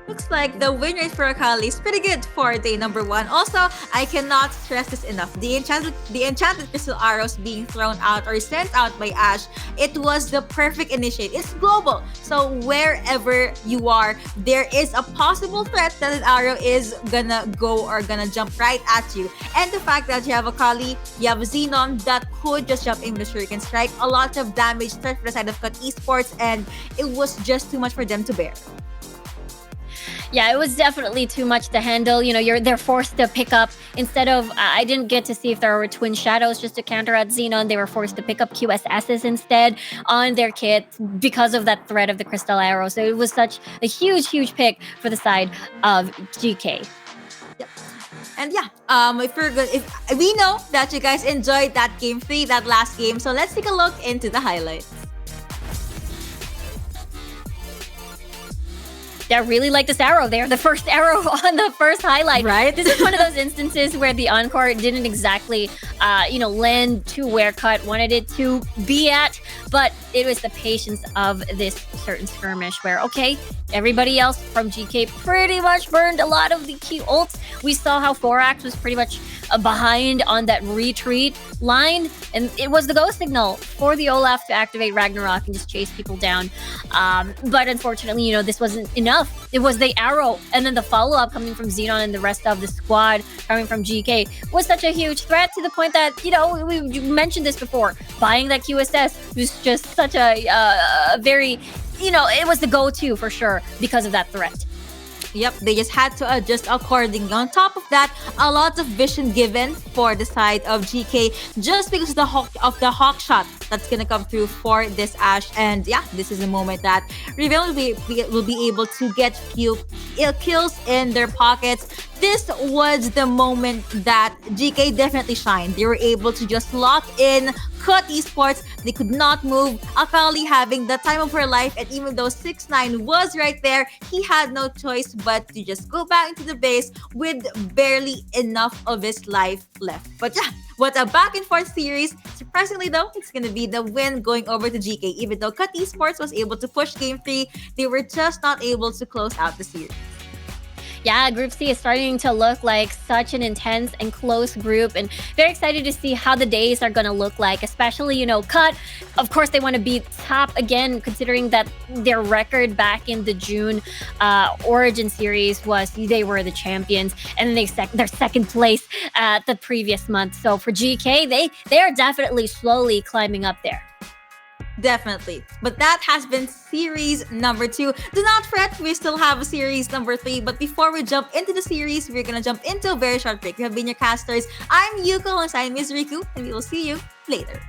Looks like the win rate for Akali is pretty good for day number 1. Also, I cannot stress this enough. The enchanted crystal arrows being thrown out or sent out by Ashe, it was the perfect initiate. It's global. So wherever you are, there is a possible threat that an arrow is gonna go or gonna jump right at you. And the fact that you have Akali, you have Xenon that could just jump in the Shuriken Strike, a lot of damage for the side of Cut Esports, and it was just too much for them to bear.
Yeah, it was definitely too much to handle. They're forced to pick up instead of. I didn't get to see if there were twin shadows just to counter at Xenon. They were forced to pick up QSSs instead on their kit because of that threat of the crystal arrow. So it was such a huge pick for the side of GK.
Yep. And yeah, if we know that you guys enjoyed that game 3, that last game, so let's take a look into the highlights.
Yeah, I really like this arrow there. The first arrow on the first highlight.
Right?
This is one of those instances where the encore didn't exactly, land to where Cut wanted it to be at, but it was the patience of this certain skirmish where, okay, everybody else from GK pretty much burned a lot of the key ults. We saw how Forax was pretty much behind on that retreat line, and it was the go signal for the Olaf to activate Ragnarok and just chase people down. But unfortunately, this wasn't enough. It was the arrow, and then the follow-up coming from Xenon and the rest of the squad coming from GK was such a huge threat to the point that, we mentioned this before, buying that QSS was just such a very, it was the go-to for sure because of that threat.
Yep, they just had to adjust accordingly. On top of that, a lot of vision given for the side of GK just because of the hawk shot that's gonna come through for this Ashe. And yeah, this is a moment that Riven will be able to get few kills in their pockets. This was the moment that GK definitely shined. They were able to just lock in Cut Esports. They could not move. Akali having the time of her life, and even though 6ix9ine was right there, he had no choice but to just go back into the base with barely enough of his life left. But yeah, what a back and forth series. Surprisingly though, it's gonna be the win going over to GK. Even though Cut Esports was able to push game 3, they were just not able to close out the series.
Yeah, Group C is starting to look like such an intense and close group, and very excited to see how the days are going to look like, especially, Cut. Of course, they want to be top again, considering that their record back in the June Origin series was they were the champions, and then they're second place the previous month. So for GK, they are definitely slowly climbing up there.
Definitely. But that has been series number 2. Do not fret, we still have a series number 3. But before we jump into the series, we're gonna jump into a very short break. We have been your casters. I'm Yuko, and I'm Miss Riku, and we will see you later.